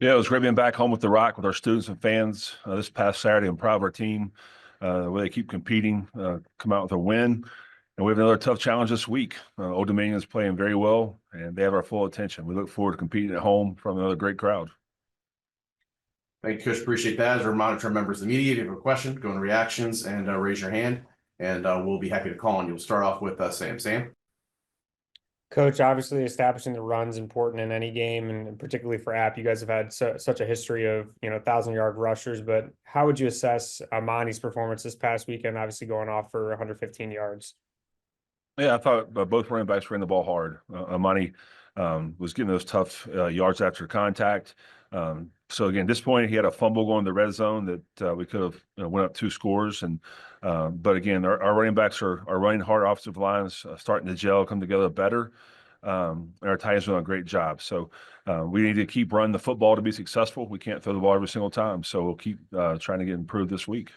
Yeah, it was great being back home with the Rock with our students and fans this past Saturday. I'm proud of our team, the way they keep competing, come out with a win. And we have another tough challenge this week. Old Dominion is playing very well, and they have our full attention. We look forward to competing at home from another great crowd. Thank you, Coach. Appreciate that. As a reminder to our members of the media, if you have a question, go into reactions and raise your hand, and we'll be happy to call on you. We'll start off with Sam. Sam? Coach, obviously establishing the run's important in any game, and particularly for App. You guys have had such a history of 1,000-yard rushers, but how would you assess Amani's performance this past weekend? Obviously going off for 115 yards. Yeah, I thought both running backs ran the ball hard. Amani was getting those tough yards after contact. So again, disappointed he had a fumble going to the red zone that we could have went up 2 scores. And but again, our running backs are running hard. Offensive lines starting to gel, come together better. And our tight ends are doing a great job. So we need to keep running the football to be successful. We can't throw the ball every single time. So we'll keep trying to get improved this week.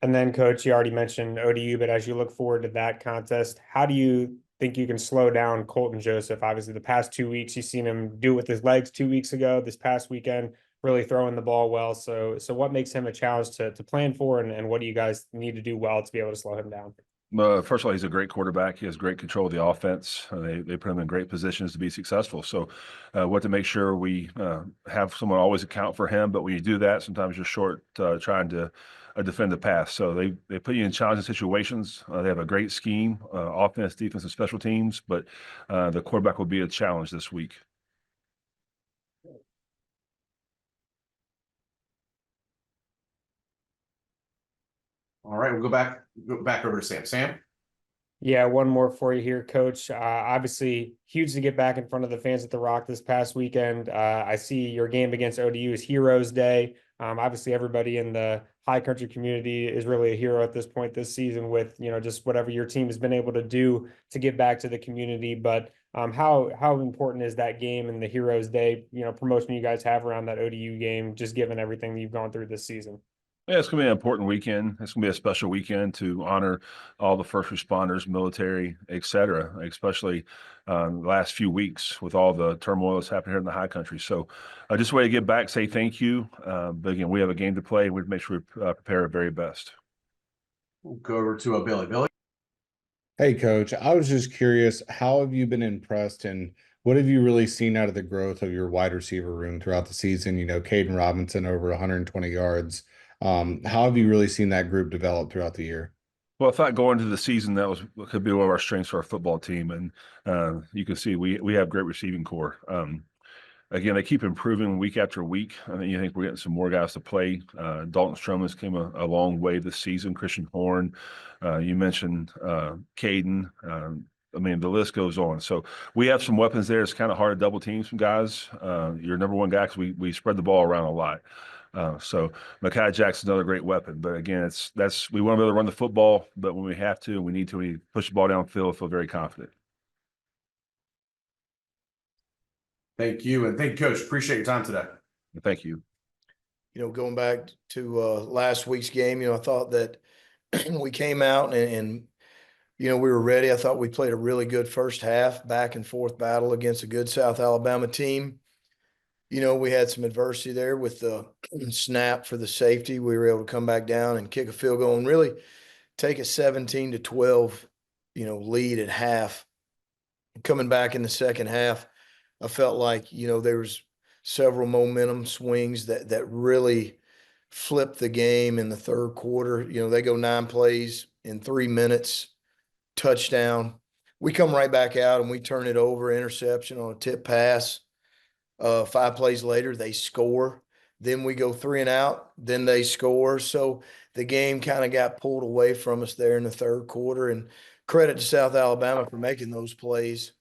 And then, Coach, you already mentioned ODU, but as you look forward to that contest, how do you think you can slow down Colton Joseph? Obviously, the past 2 weeks, you've seen him do it with his legs 2 weeks ago. This past weekend, really throwing the ball well. So what makes him a challenge to plan for, and what do you guys need to do well to be able to slow him down? First of all, he's a great quarterback. He has great control of the offense. They put him in great positions to be successful. So, what to make sure we have someone always account for him. But when you do that, sometimes you're short trying to defend the pass. So they put you in challenging situations. They have a great scheme, offense, defense, and special teams. But the quarterback will be a challenge this week. All right, we'll go back over to Sam. Sam? Yeah, one more for you here, Coach. Obviously, huge to get back in front of the fans at the Rock this past weekend. I see your game against ODU is Heroes Day. Obviously, everybody in the high country community is really a hero at this point this season with, just whatever your team has been able to do to give back to the community. But how important is that game and the Heroes Day, promotion you guys have around that ODU game, just given everything that you've gone through this season? Yeah, it's going to be an important weekend. It's going to be a special weekend to honor all the first responders, military, et cetera, especially the last few weeks with all the turmoil that's happened here in the high country. So just a way to give back, say thank you. But again, we have a game to play. We make sure we prepare our very best. We'll go over to Billy. Billy? Hey, Coach, I was just curious, how have you been impressed and what have you really seen out of the growth of your wide receiver room throughout the season? Caden Robinson over 120 yards. How have you really seen that group develop throughout the year? Well, I thought going into the season that could be one of our strengths for our football team, and you can see we have great receiving core. Again, they keep improving week after week. I mean, you think we're getting some more guys to play. Dalton Stroman's came a long way this season. Christian Horn, you mentioned Caden. I mean, the list goes on. So we have some weapons there. It's kind of hard to double team some guys. Your number one guy, because we spread the ball around a lot. So Mekhi Jackson's another great weapon. But again, we want to be able to run the football, but when we have to and we need to, we push the ball downfield, feel very confident. Thank you. And thank you, Coach. Appreciate your time today. Thank you. Going back to last week's game, I thought that we came out and we were ready. I thought we played a really good first half, back and forth battle against a good South Alabama team. We had some adversity there with the snap for the safety. We were able to come back down and kick a field goal and really take a 17-12, lead at half. Coming back in the second half, I felt like, there was several momentum swings that really flipped the game in the third quarter. They go 9 plays in 3 minutes, touchdown. We come right back out and we turn it over, interception on a tip pass. 5 plays later, they score. Then we go 3 and out. Then they score. So the game kind of got pulled away from us there in the third quarter. And credit to South Alabama for making those plays,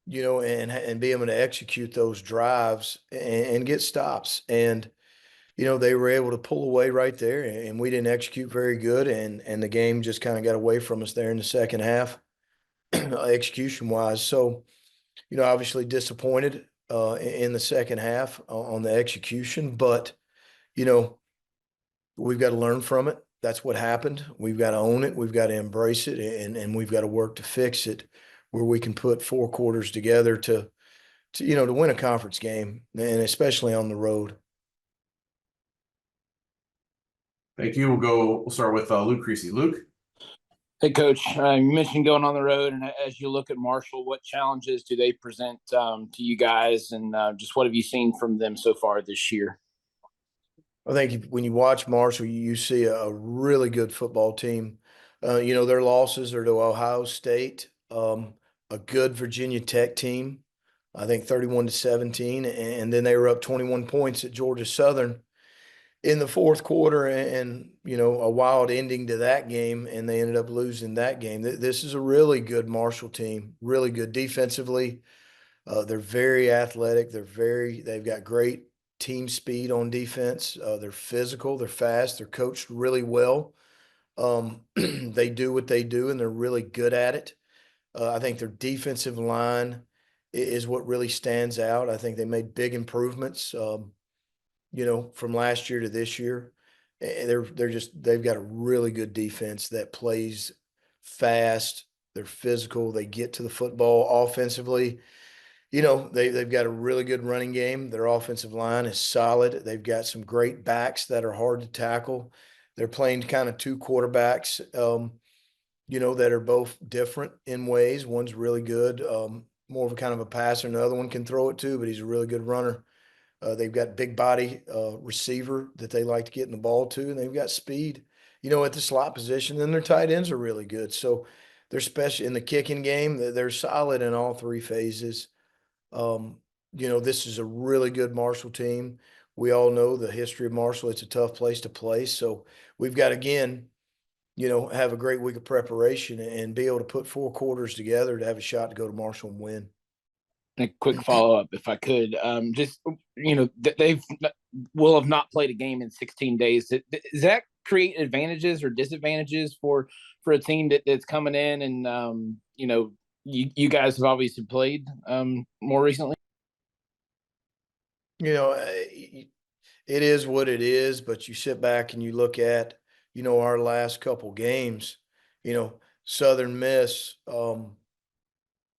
and being able to execute those drives and get stops. And, they were able to pull away right there, and we didn't execute very good. And the game just kind of got away from us there in the second half, execution-wise. So, obviously disappointed in the second half on the execution, but we've got to learn from it. That's what happened. We've got to own it. We've got to embrace it, and we've got to work to fix it, where we can put 4 quarters together to to win a conference game, and especially on the road. Thank you. We'll start with Luke Creasy. Luke. Hey, Coach, you mentioned going on the road, and as you look at Marshall, what challenges do they present to you guys, and just what have you seen from them so far this year? I think when you watch Marshall, you see a really good football team. Their losses are to Ohio State, a good Virginia Tech team, I think 31-17, and then they were up 21 points at Georgia Southern in the fourth quarter, and a wild ending to that game, and they ended up losing that game. This is a really good Marshall team, really good defensively. They're very athletic. They've got great team speed on defense. They're physical. They're fast. They're coached really well. They do what they do, and they're really good at it. I think their defensive line is what really stands out. I think they made big improvements. From last year to this year. They've got a really good defense that plays fast. They're physical. They get to the football offensively. They've got a really good running game. Their offensive line is solid. They've got some great backs that are hard to tackle. They're playing kind of two quarterbacks, that are both different in ways. One's really good, more of a kind of a passer, and the other one can throw it too, but he's a really good runner. They've got big body receiver that they like to get in the ball to, and they've got speed, at the slot position. Then their tight ends are really good. So they're special in the kicking game. They're solid in all three phases. This is a really good Marshall team. We all know the history of Marshall. It's a tough place to play. So we've got, again, have a great week of preparation and be able to put 4 quarters together to have a shot to go to Marshall and win. A quick follow-up, if I could. They will have not played a game in 16 days. Does that create advantages or disadvantages for a team that's coming in and, you guys have obviously played more recently? It is what it is, but you sit back and you look at, our last couple games, Southern Miss,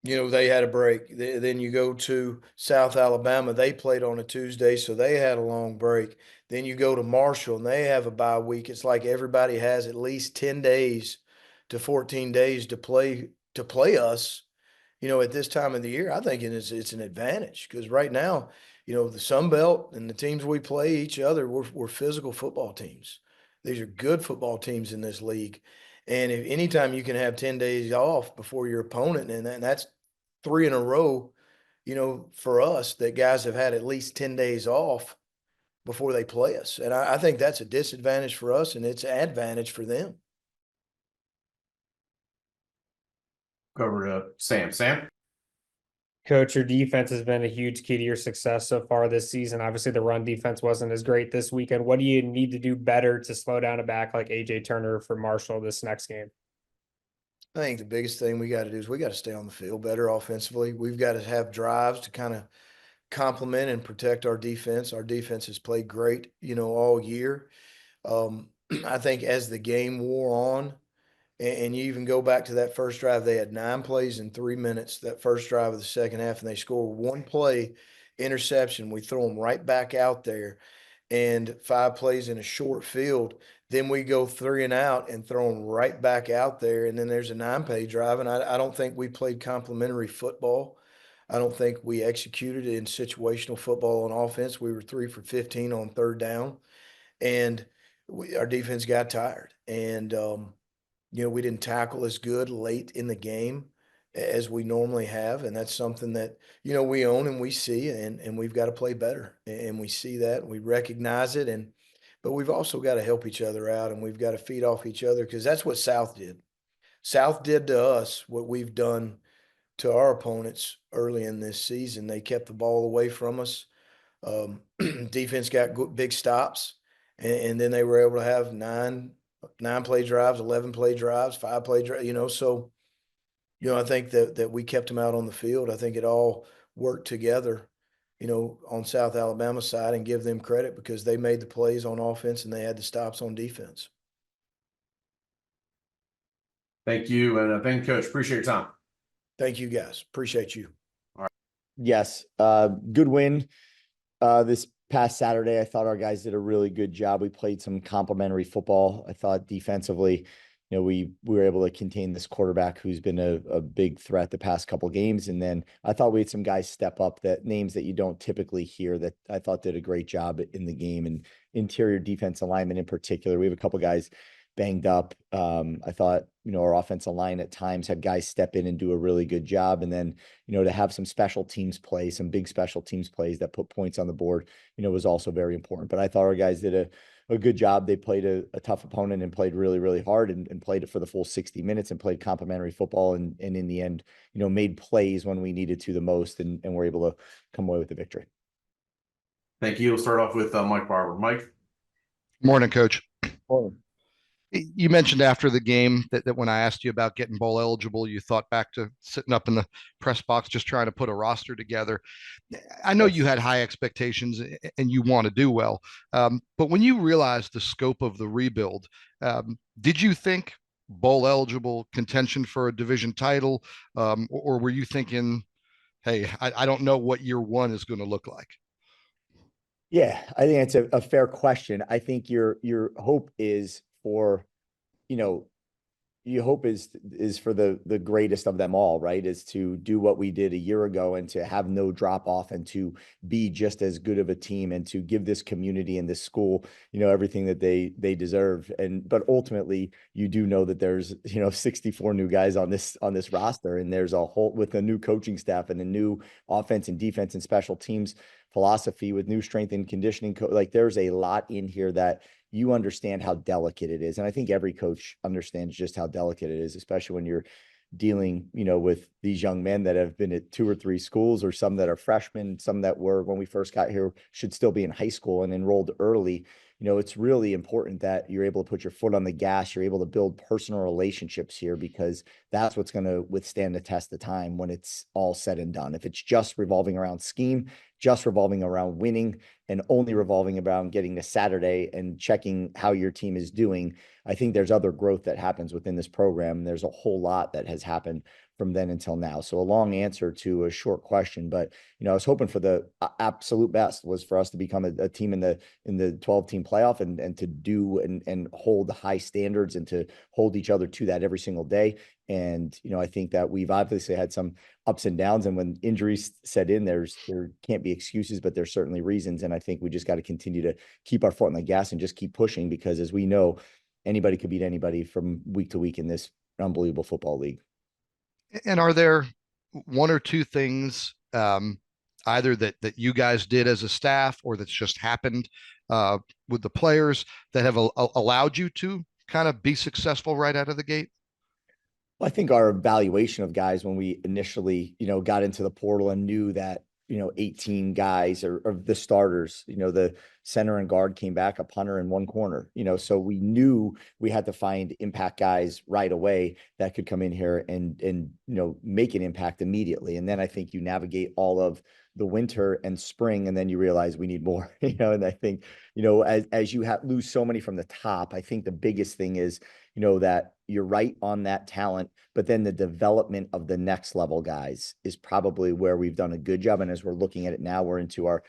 they had a break. Then you go to South Alabama. They played on a Tuesday, so they had a long break. Then you go to Marshall, and they have a bye week. It's like everybody has at least 10 days to 14 days to play us, at this time of the year. I think it's an advantage because right now, the Sun Belt and the teams we play each other, we're physical football teams. These are good football teams in this league. And if anytime you can have 10 days off before your opponent, and that's 3 in a row, for us, that guys have had at least 10 days off before they play us. And I think that's a disadvantage for us, and it's an advantage for them. Go over to Sam. Sam? Coach, your defense has been a huge key to your success so far this season. Obviously, the run defense wasn't as great this weekend. What do you need to do better to slow down a back like AJ Turner for Marshall this next game? I think the biggest thing we got to do is we got to stay on the field better offensively. We've got to have drives to kind of complement and protect our defense. Our defense has played great, all year. I think as the game wore on, and you even go back to that first drive, they had 9 plays in 3 minutes, that first drive of the second half, and they scored 1 play interception. We throw them right back out there, and 5 plays in a short field. Then we go 3 and out and throw them right back out there, and then there's a 9-play drive. And I don't think we played complementary football. I don't think we executed in situational football on offense. We were 3 for 15 on 3rd down, and our defense got tired. And we didn't tackle as good late in the game as we normally have. And that's something that, we own and we see, and we've got to play better. And we see that, and we recognize it. But we've also got to help each other out, and we've got to feed off each other, because that's what South did. South did to us what we've done to our opponents early in this season. They kept the ball away from us. Defense got big stops, and then they were able to have 9-play drives, 11-play drives, 5-play drives, so, I think that we kept them out on the field. I think it all worked together, on South Alabama's side, and give them credit because they made the plays on offense and they had the stops on defense. Thank you. And thank you, Coach. Appreciate your time. Thank you, guys. Appreciate you. Yes, good win. This past Saturday, I thought our guys did a really good job. We played some complimentary football. I thought defensively, we were able to contain this quarterback who's been a big threat the past couple games. And then I thought we had some guys step up, that names that you don't typically hear, that I thought did a great job in the game, and interior defense alignment in particular. We have a couple guys banged up. I thought, our offensive line at times had guys step in and do a really good job. And then, to have some special teams play, some big special teams plays that put points on the board, was also very important. But I thought our guys did a good job. They played a tough opponent and played really, really hard, and played it for the full 60 minutes and played complimentary football. And in the end, made plays when we needed to the most, and were able to come away with the victory. Thank you. We'll start off with Mike Barber. Mike. Morning, Coach. Morning. You mentioned after the game that when I asked you about getting bowl eligible, you thought back to sitting up in the press box just trying to put a roster together. I know you had high expectations and you want to do well, but when you realized the scope of the rebuild, did you think bowl eligible, contention for a division title, or were you thinking, hey, I don't know what year one is going to look like? Yeah, I think it's a fair question. I think your hope is for, your hope is for the greatest of them all, right? Is to do what we did a year ago and to have no drop off, and to be just as good of a team, and to give this community and this school, everything that they deserve. But ultimately, you do know that there's, 64 new guys on this roster, and there's a whole, with a new coaching staff and a new offense and defense and special teams philosophy, with new strength and conditioning. Like, there's a lot in here that you understand how delicate it is. And I think every coach understands just how delicate it is, especially when you're dealing, with these young men that have been at 2 or 3 schools, or some that are freshmen, some that were, when we first got here, should still be in high school and enrolled early. It's really important that you're able to put your foot on the gas. You're able to build personal relationships here, because that's what's going to withstand the test of time when it's all said and done. If it's just revolving around scheme, just revolving around winning, and only revolving around getting to Saturday and checking how your team is doing, I think there's other growth that happens within this program. There's a whole lot that has happened from then until now. So a long answer to a short question, but I was hoping for the absolute best was for us to become a team in the 12-team playoff, and to do and hold high standards, and to hold each other to that every single day. And I think that we've obviously had some ups and downs, and when injuries set in, there can't be excuses, but there's certainly reasons. And I think we just got to continue to keep our foot on the gas and just keep pushing, because as we know, anybody could beat anybody from week to week in this unbelievable football league. And are there one or two things, either that you guys did as a staff, or that's just happened with the players, that have allowed you to kind of be successful right out of the gate? Well, I think our evaluation of guys when we initially, got into the portal and knew that, 18 guys or the starters, the center and guard came back, a punter and one corner, so we knew we had to find impact guys right away that could come in here and make an impact immediately. And then I think you navigate all of the winter and spring, and then you realize we need more, and I think, as you lose so many from the top, I think the biggest thing is, that you're right on that talent, but then the development of the next level guys is probably where we've done a good job. And as we're looking at it now, we're into our,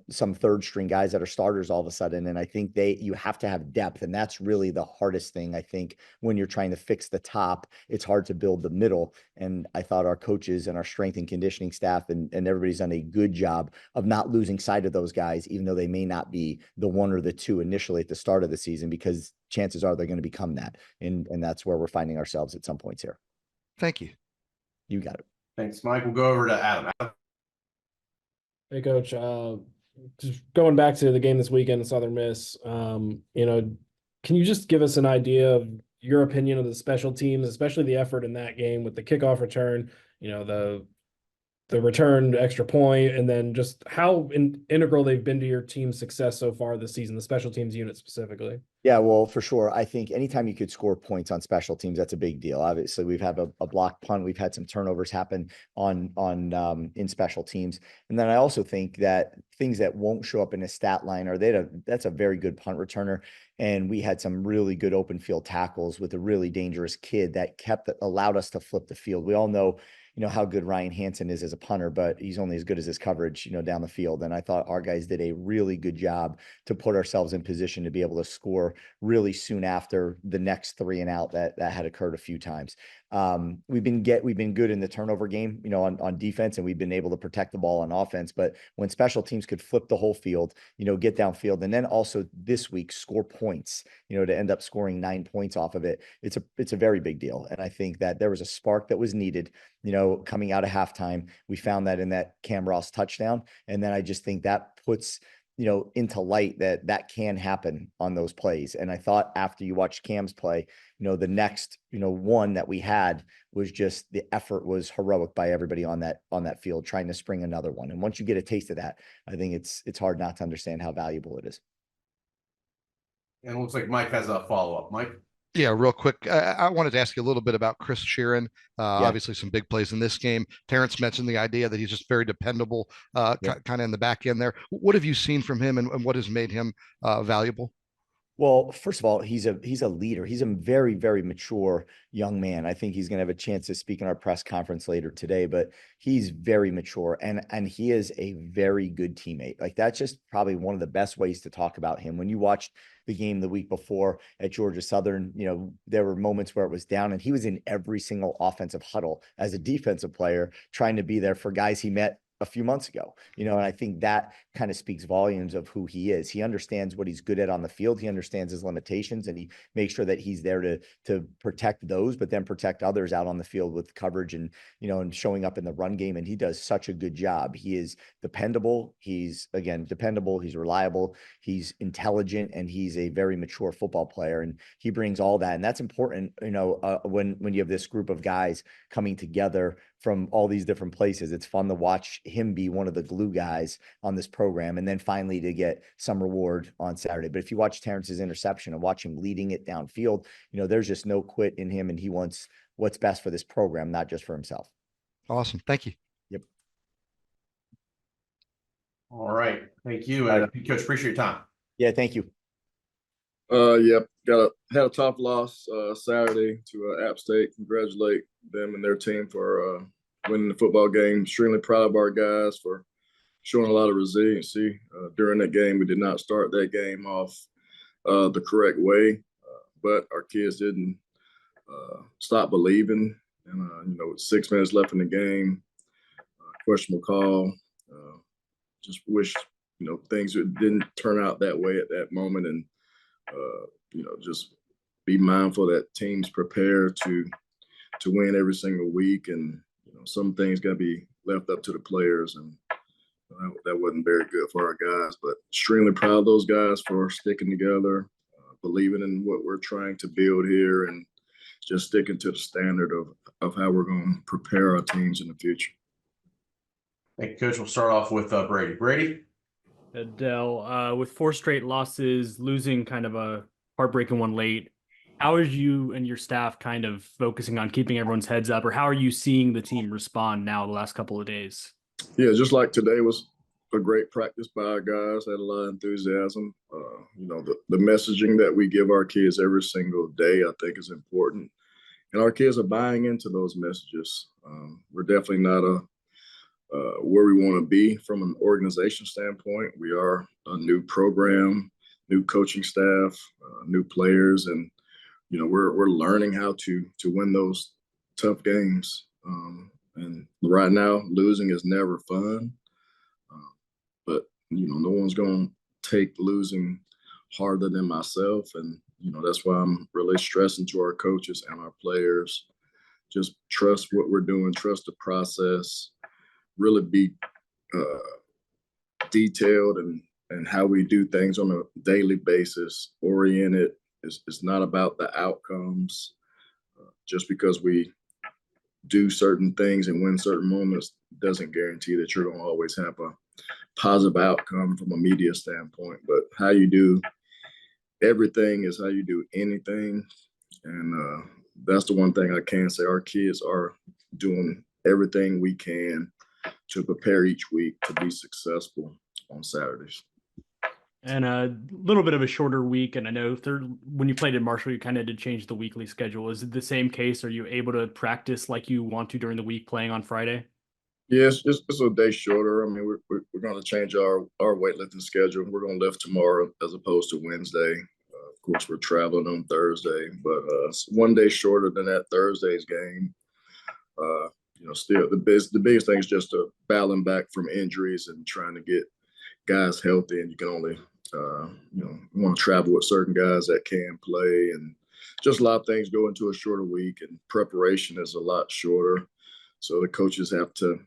some third string guys that are starters all of a sudden. And I think you have to have depth. And that's really the hardest thing. I think when you're trying to fix the top, it's hard to build the middle. And I thought our coaches and our strength and conditioning staff and everybody's done a good job of not losing sight of those guys, even though they may not be the one or the two initially at the start of the season, because chances are they're going to become that. And that's where we're finding ourselves at some points here. Thank you. You got it. Thanks, Mike. We'll go over to Adam. Hey, Coach. Just going back to the game this weekend, Southern Miss. Can you just give us an idea of your opinion of the special teams, especially the effort in that game with the kickoff return, the return extra point, and then just how integral they've been to your team's success so far this season, the special teams unit specifically? Yeah, well, for sure. I think anytime you could score points on special teams, that's a big deal. Obviously, we've had a block punt. We've had some turnovers happen in special teams. And then I also think that things that won't show up in a stat line are that's a very good punt returner. And we had some really good open field tackles with a really dangerous kid that allowed us to flip the field. We all know, how good Ryan Hansen is as a punter, but he's only as good as his coverage, down the field. And I thought our guys did a really good job to put ourselves in position to be able to score really soon after the next 3 and out that had occurred a few times. We've been good in the turnover game, on defense, and we've been able to protect the ball on offense. But when special teams could flip the whole field, get downfield, and then also this week score points, to end up scoring 9 points off of it, it's a very big deal. And I think that there was a spark that was needed, coming out of halftime. We found that in that Cam Ross touchdown, and then I just think that puts into light that can happen on those plays. And I thought after you watch Cam's play, the next, one that we had was just the effort was heroic by everybody on that field, trying to spring another one. And once you get a taste of that, I think it's hard not to understand how valuable it is. And it looks like Mike has a follow-up. Mike? Yeah, real quick. I wanted to ask you a little bit about Chris Sheeran. Yeah. Obviously, some big plays in this game. Terrence mentioned the idea that he's just very dependable, Yeah. kind of in the back end there. What have you seen from him, and what has made him valuable? Well, first of all, he's a leader. He's a very, very mature young man. I think he's going to have a chance to speak in our press conference later today, but he's very mature and he is a very good teammate. Like, that's just probably one of the best ways to talk about him. When you watched the game the week before at Georgia Southern, there were moments where it was down, and he was in every single offensive huddle as a defensive player, trying to be there for guys he met a few months ago, and I think that kind of speaks volumes of who he is. He understands what he's good at on the field. He understands his limitations, and he makes sure that he's there to protect those, but then protect others out on the field with coverage and, and showing up in the run game. And he does such a good job. He is dependable. He's dependable. He's reliable. He's intelligent, and he's a very mature football player. And he brings all that. And that's important, when you have this group of guys coming together from all these different places. It's fun to watch him be one of the glue guys on this program, and then finally to get some reward on Saturday. But if you watch Terrence's interception and watch him leading it downfield, there's just no quit in him, and he wants what's best for this program, not just for himself. Awesome. Thank you. Yep. All right. Thank you. And Coach, appreciate your time. Yeah, thank you. Yep. Had a tough loss Saturday to App State. Congratulate them and their team for winning the football game. Extremely proud of our guys for showing a lot of resiliency during that game. We did not start that game off the correct way, but our kids didn't stop believing. And with 6 minutes left in the game, questionable call. Just wish things didn't turn out that way at that moment, and just be mindful that teams prepare to win every single week, and some things got to be left up to the players, and that wasn't very good for our guys. But extremely proud of those guys for sticking together, believing in what we're trying to build here, and just sticking to the standard of how we're going to prepare our teams in the future. Thank you, Coach. We'll start off with Brady. Brady? Dell, with 4 straight losses, losing kind of a heartbreaking one late, how are you and your staff kind of focusing on keeping everyone's heads up, or how are you seeing the team respond now the last couple of days? Yeah, just like today was a great practice by our guys. Had a lot of enthusiasm. The messaging that we give our kids every single day, I think, is important. And our kids are buying into those messages. We're definitely not where we want to be from an organization standpoint. We are a new program, new coaching staff, new players, and we're learning how to win those tough games. And right now, losing is never fun. But no one's going to take losing harder than myself, and that's why I'm really stressing to our coaches and our players. Just trust what we're doing, trust the process. Really be detailed and how we do things on a daily basis, oriented. It's not about the outcomes. Just because we do certain things and win certain moments doesn't guarantee that you're going to always have a positive outcome from a media standpoint. But how you do everything is how you do anything. And that's the one thing I can say. Our kids are doing everything we can to prepare each week to be successful on Saturdays. And a little bit of a shorter week. And I know when you played in Marshall, you kind of did change the weekly schedule. Is it the same case? Are you able to practice like you want to during the week playing on Friday? Yes, it's a day shorter. I mean, we're going to change our weightlifting schedule. We're going to lift tomorrow as opposed to Wednesday. Of course, we're traveling on Thursday, but it's 1 day shorter than that Thursday's game. Still the biggest thing is just to battling back from injuries and trying to get guys healthy. And you can only want to travel with certain guys that can play, and just a lot of things go into a shorter week, and preparation is a lot shorter. So the coaches have to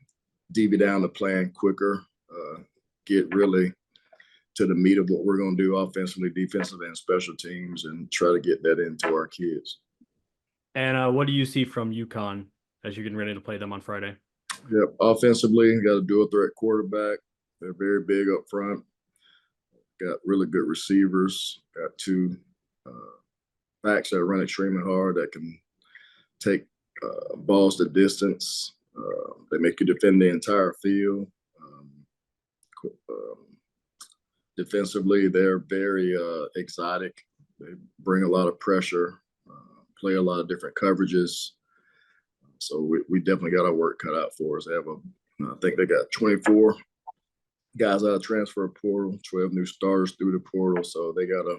DB down the plan quicker, get really to the meat of what we're going to do offensively, defensively, and special teams, and try to get that into our kids. And what do you see from UConn as you're getting ready to play them on Friday? Yep, offensively, got a dual threat quarterback. They're very big up front. Got really good receivers. Got two backs that run extremely hard that can take balls to distance. They make you defend the entire field. Defensively, they're very exotic. They bring a lot of pressure, play a lot of different coverages. So we definitely got our work cut out for us. I think they got 24 guys out of transfer portal, 12 new starters through the portal. So they got a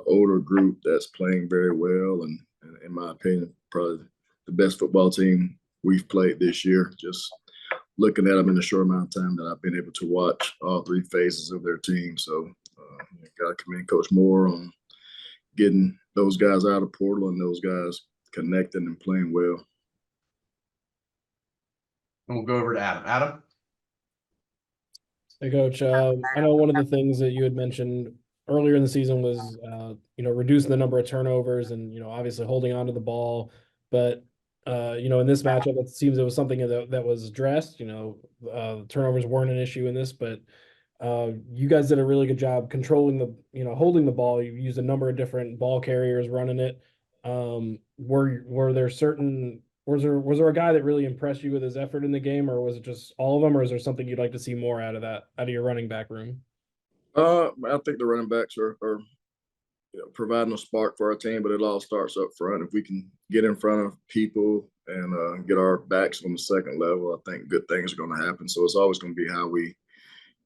older group that's playing very well, and in my opinion, probably the best football team we've played this year. Just looking at them in the short amount of time that I've been able to watch all three phases of their team. So got to commend Coach Moore on getting those guys out of portal and those guys connecting and playing well. And we'll go over to Adam. Adam? Hey, Coach. I know one of the things that you had mentioned earlier in the season was, reducing the number of turnovers and, obviously holding on to the ball. But, in this matchup, it seems it was something that was addressed. Turnovers weren't an issue in this, but you guys did a really good job controlling holding the ball. You used a number of different ball carriers running it. Was there a guy that really impressed you with his effort in the game, or was it just all of them, or is there something you'd like to see more out of your running back room? I think the running backs are providing a spark for our team, but it all starts up front. If we can get in front of people and get our backs on the second level, I think good things are going to happen. So it's always going to be how we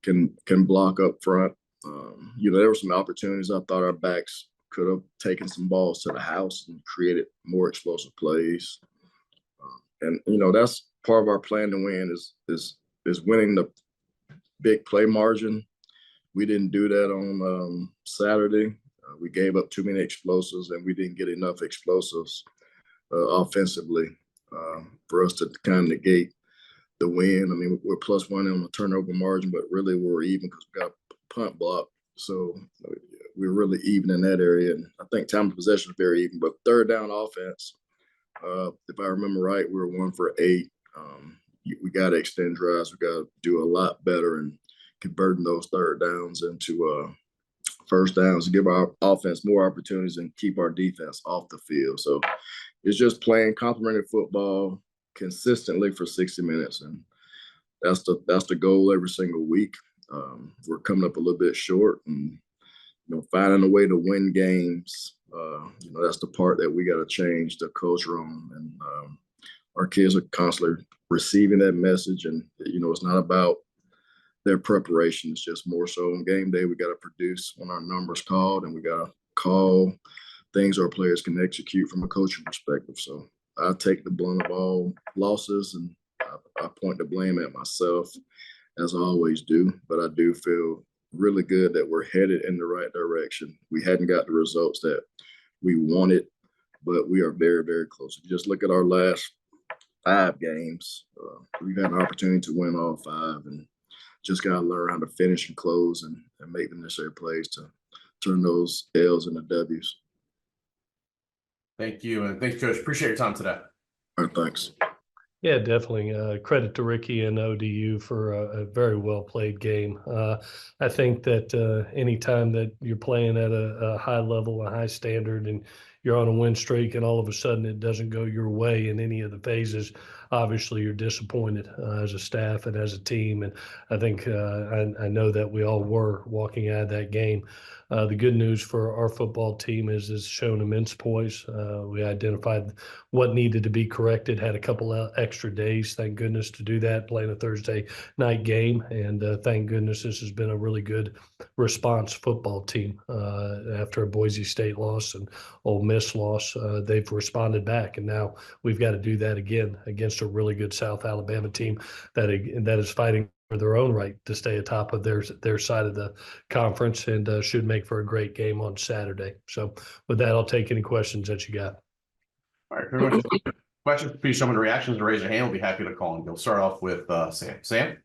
can block up front. There were some opportunities. I thought our backs could have taken some balls to the house and created more explosive plays. And that's part of our plan to win is winning the big play margin. We didn't do that on Saturday. We gave up too many explosives, and we didn't get enough explosives offensively for us to kind of negate the win. I mean, we're +1 on the turnover margin, but really we're even because we got a punt block. So we're really even in that area. And I think time of possession is very even. But third down offense, if I remember right, we were 1 for 8. We got to extend drives. We got to do a lot better in converting those third downs into first downs to give our offense more opportunities and keep our defense off the field. So it's just playing complementary football consistently for 60 minutes. And that's the goal every single week. We're coming up a little bit short, and finding a way to win games. That's the part that we got to change the culture on. And our kids are constantly receiving that message. And, it's not about their preparation. It's just more so on game day. We got to produce when our numbers called, and we got to call things our players can execute from a coaching perspective. So I take the blunt of all losses, and I point the blame at myself, as I always do. But I do feel really good that we're headed in the right direction. We hadn't got the results that we wanted, but we are very, very close. If you just look at our last 5 games, we've had an opportunity to win all 5, and just got to learn how to finish and close and make the necessary plays to turn those L's into W's. Thank you. And thanks, Coach. Appreciate your time today. All right, thanks. Yeah, definitely. Credit to Ricky and ODU for a very well played game. I think that anytime that you're playing at a high level, a high standard, and you're on a win streak and all of a sudden it doesn't go your way in any of the phases, obviously you're disappointed as a staff and as a team. And I think I know that we all were walking out of that game. The good news for our football team is it's shown immense poise. We identified what needed to be corrected, had a couple of extra days, thank goodness, to do that, playing a Thursday night game. And thank goodness this has been a really good response football team. After a Boise State loss and Ole Miss loss, they've responded back. And now we've got to do that again against a really good South Alabama team that is fighting for their own right to stay atop of their side of the conference, and should make for a great game on Saturday. So with that, I'll take any questions that you got. All right, pretty much. Questions, please show me the reactions or raise your hand. We'll be happy to call. And we'll start off with Sam. Sam?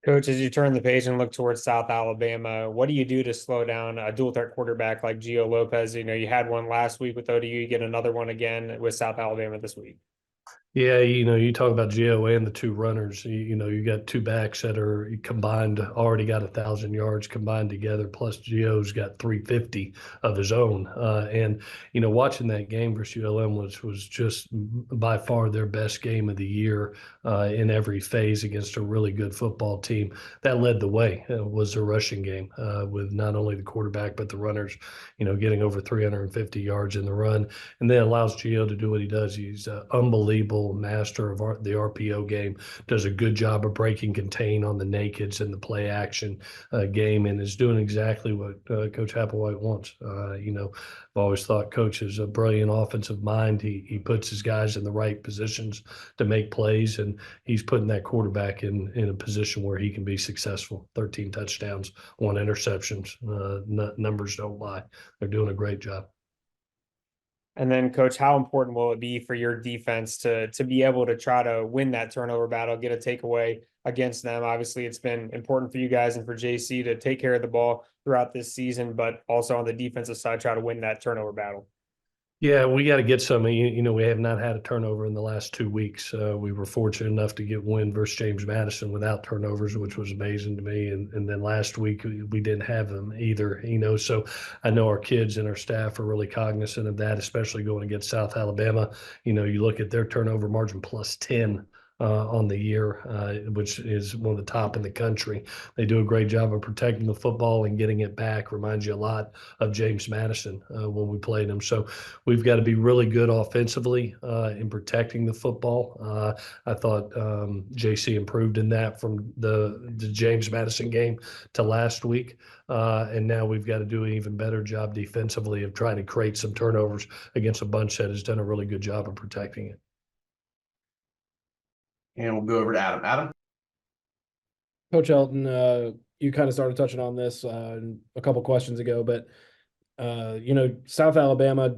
Coach, as you turn the page and look towards South Alabama, what do you do to slow down a dual threat quarterback like Gio Lopez? You know, you had one last week with ODU, you get another one again with South Alabama this week. Yeah, you talk about Gio and the two runners. You got two backs that are combined, already got 1,000 yards combined together. Plus Gio's got 350 of his own. And watching that game versus ULM was just by far their best game of the year in every phase against a really good football team. That led the way. Was a rushing game with not only the quarterback but the runners. Getting over 350 yards in the run, and then allows Gio to do what he does. He's unbelievable master of the RPO game, does a good job of breaking contain on the nakeds and the play action game, and is doing exactly what Coach Applewhite wants. I've always thought Coach is a brilliant offensive mind. He puts his guys in the right positions to make plays, and he's putting that quarterback in a position where he can be successful. 13 touchdowns, 1 interceptions. Numbers don't lie. They're doing a great job. And then, Coach, how important will it be for your defense to be able to try to win that turnover battle, get a takeaway against them? Obviously, it's been important for you guys and for JC to take care of the ball throughout this season, but also on the defensive side, try to win that turnover battle. Yeah, we got to get some. We have not had a turnover in the last 2 weeks. We were fortunate enough to get win versus James Madison without turnovers, which was amazing to me. And then last week we didn't have them either. So I know our kids and our staff are really cognizant of that, especially going against South Alabama. You look at their turnover margin plus 10. On the year, which is one of the top in the country. They do a great job of protecting the football and getting it back. Reminds you a lot of James Madison when we played him. So we've got to be really good offensively in protecting the football. I thought JC improved in that from the James Madison game to last week. And now we've got to do an even better job defensively of trying to create some turnovers against a bunch that has done a really good job of protecting it. And we'll go over to Adam. Adam? Coach Helton, you kind of started touching on this a couple questions ago, but South Alabama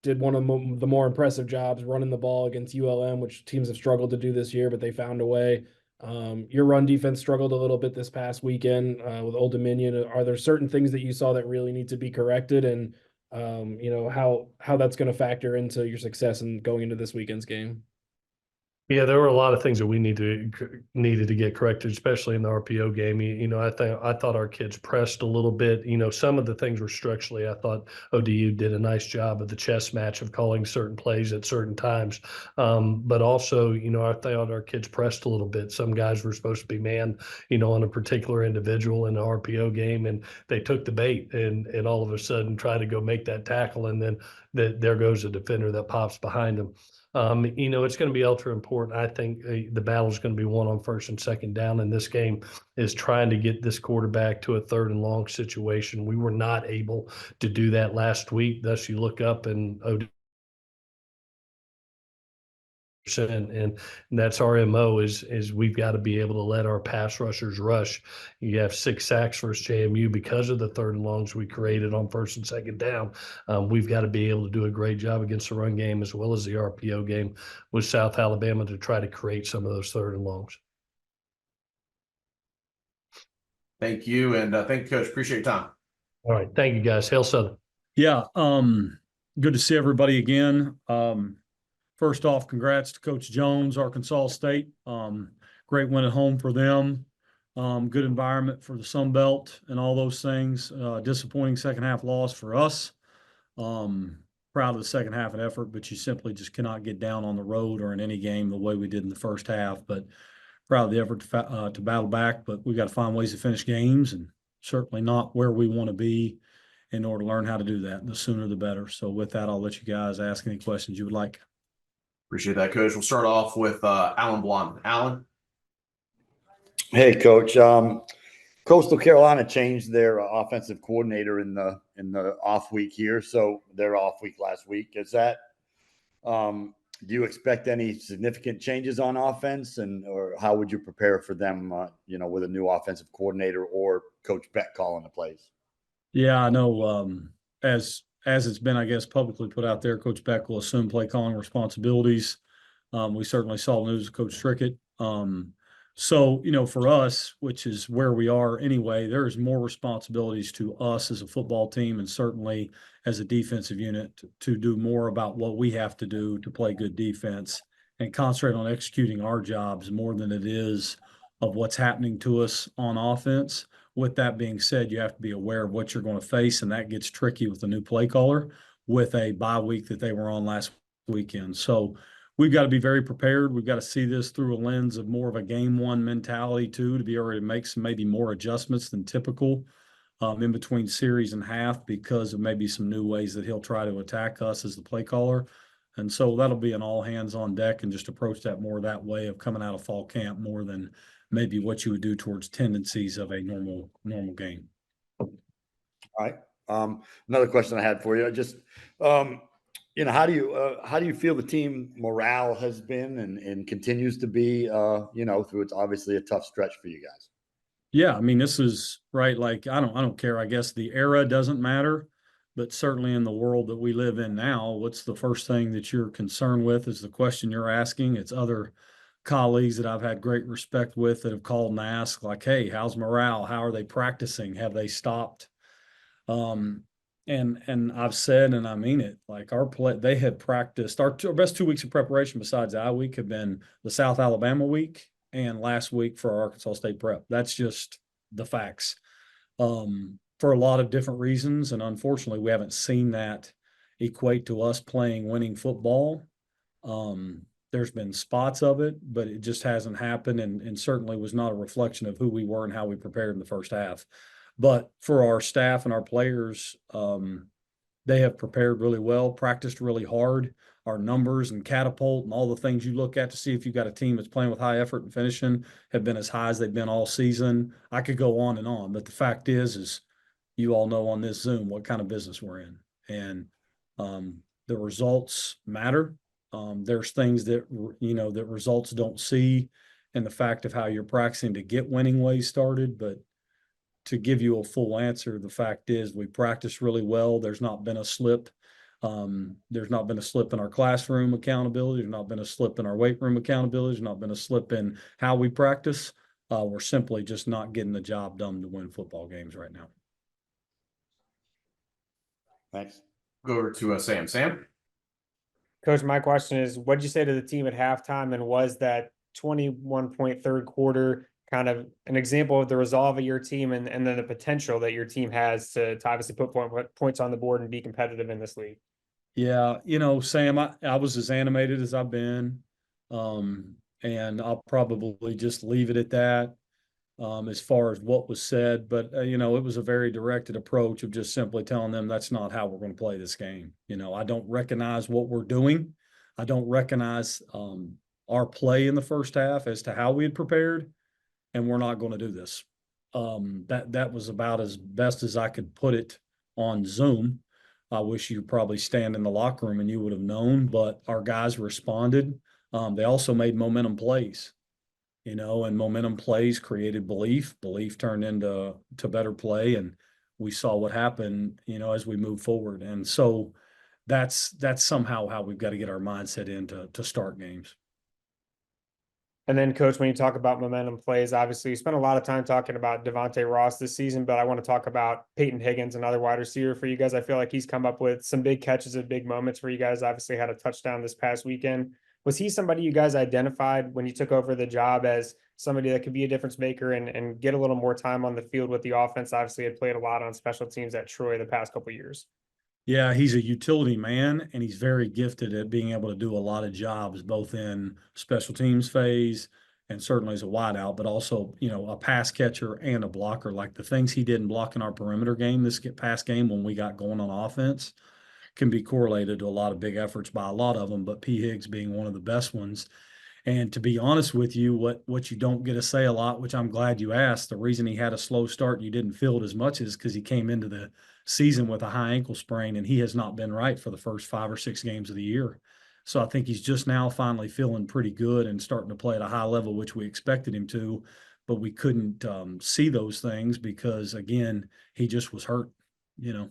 did one of the more impressive jobs running the ball against ULM, which teams have struggled to do this year, but they found a way. Your run defense struggled a little bit this past weekend with Old Dominion. Are there certain things that you saw that really need to be corrected, and how that's going to factor into your success in going into this weekend's game? Yeah, there were a lot of things that we needed to get corrected, especially in the RPO game. I thought our kids pressed a little bit. Some of the things were structurally. I thought ODU did a nice job of the chess match of calling certain plays at certain times. But also, I thought our kids pressed a little bit. Some guys were supposed to be man, on a particular individual in the RPO game, and they took the bait and all of a sudden try to go make that tackle, and then there goes a defender that pops behind them. It's going to be ultra important. I think the battle is going to be won on first and second down in this game, is trying to get this quarterback to a 3rd and long situation. We were not able to do that last week. Thus, you look up and and that's our MO is we've got to be able to let our pass rushers rush. You have 6 sacks versus JMU because of the 3rd and longs we created on first and second down. We've got to be able to do a great job against the run game as well as the RPO game with South Alabama to try to create some of those 3rd and longs. Thank you, and thank you, Coach. Appreciate your time. All right, thank you, guys. Hail Southern. Yeah, good to see everybody again. First off, congrats to Coach Jones, Arkansas State. Great win at home for them. Good environment for the Sun Belt and all those things. Disappointing second half loss for us. Proud of the second half and effort, but you simply just cannot get down on the road or in any game the way we did in the first half. But proud of the effort to battle back, but we got to find ways to finish games, and certainly not where we want to be in order to learn how to do that. The sooner the better. So with that, I'll let you guys ask any questions you would like. Appreciate that, Coach. We'll start off with Alan Blondin. Alan? Hey, Coach. Coastal Carolina changed their offensive coordinator in the off week here, so their off week last week. Is that do you expect any significant changes on offense, or how would you prepare for them? With a new offensive coordinator or Coach Beck calling the plays. Yeah, I know. As it's been, I guess, publicly put out there, Coach Beck will assume play calling responsibilities. We certainly saw the news of Coach Trickett. So, for us, which is where we are anyway, there's more responsibilities to us as a football team and certainly as a defensive unit to do more about what we have to do to play good defense and concentrate on executing our jobs more than it is of what's happening to us on offense. With that being said, you have to be aware of what you're going to face, and that gets tricky with the new play caller with a bye week that they were on last weekend. So we've got to be very prepared. We've got to see this through a lens of more of a game one mentality too, to be able to make some maybe more adjustments than typical in between series and half because of maybe some new ways that he'll try to attack us as the play caller. And so that'll be an all hands on deck and just approach that more that way of coming out of fall camp more than maybe what you would do towards tendencies of a normal game. All right. Another question I had for you, just, how do you feel the team morale has been and continues to be, through it's obviously a tough stretch for you guys? Yeah. I mean, this is right. Like, I don't care. I guess the era doesn't matter, but certainly in the world that we live in now, what's the first thing that you're concerned with is the question you're asking. It's other colleagues that I've had great respect with that have called and asked like, hey, how's morale? How are they practicing? Have they stopped? And I've said, and I mean it, like they had practiced our best 2 weeks of preparation besides the week have been the South Alabama week and last week for our Arkansas State prep. That's just the facts for a lot of different reasons. And unfortunately, we haven't seen that equate to us playing winning football. There's been spots of it, but it just hasn't happened and certainly was not a reflection of who we were and how we prepared in the first half. But for our staff and our players, they have prepared really well, practiced really hard. Our numbers and catapult and all the things you look at to see if you've got a team that's playing with high effort and finishing have been as high as they've been all season. I could go on and on, but the fact is you all know on this Zoom what kind of business we're in. And the results matter. There's things that, that results don't see and the fact of how you're practicing to get winning ways started. But to give you a full answer, the fact is we practiced really well. There's not been a slip. There's not been a slip in our classroom accountability. There's not been a slip in our weight room accountability. There's not been a slip in how we practice. We're simply just not getting the job done to win football games right now. Thanks. Go over to Sam. Sam? Coach, my question is, what'd you say to the team at halftime, and was that 21-point third quarter kind of an example of the resolve of your team and then the potential that your team has to obviously put points on the board and be competitive in this league? Yeah, Sam, I was as animated as I've been, and I'll probably just leave it at that as far as what was said. But, it was a very directed approach of just simply telling them that's not how we're going to play this game. I don't recognize what we're doing. I don't recognize our play in the first half as to how we had prepared, and we're not going to do this. That was about as best as I could put it on Zoom. I wish you probably stand in the locker room and you would have known, but our guys responded. They also made momentum plays, and momentum plays created belief. Belief turned into better play, and we saw what happened, as we move forward. And so that's somehow how we've got to get our mindset in to start games. And then, Coach, when you talk about momentum plays, obviously you spent a lot of time talking about Devontae Ross this season, but I want to talk about Peyton Higgins, another wide receiver for you guys. I feel like he's come up with some big catches and big moments for you guys. Obviously had a touchdown this past weekend. Was he somebody you guys identified when you took over the job as somebody that could be a difference maker and get a little more time on the field with the offense? Obviously had played a lot on special teams at Troy the past couple of years. Yeah, he's a utility man, and he's very gifted at being able to do a lot of jobs, both in special teams phase and certainly as a wideout, but also, a pass catcher and a blocker. Like the things he did in blocking our perimeter game, this past game when we got going on offense, can be correlated to a lot of big efforts by a lot of them, but P. Higgs being one of the best ones. And to be honest with you, what you don't get to say a lot, which I'm glad you asked, the reason he had a slow start and you didn't feel it as much is because he came into the season with a high ankle sprain and he has not been right for the first 5 or 6 games of the year. So I think he's just now finally feeling pretty good and starting to play at a high level, which we expected him to, but we couldn't see those things because, again, he just was hurt. And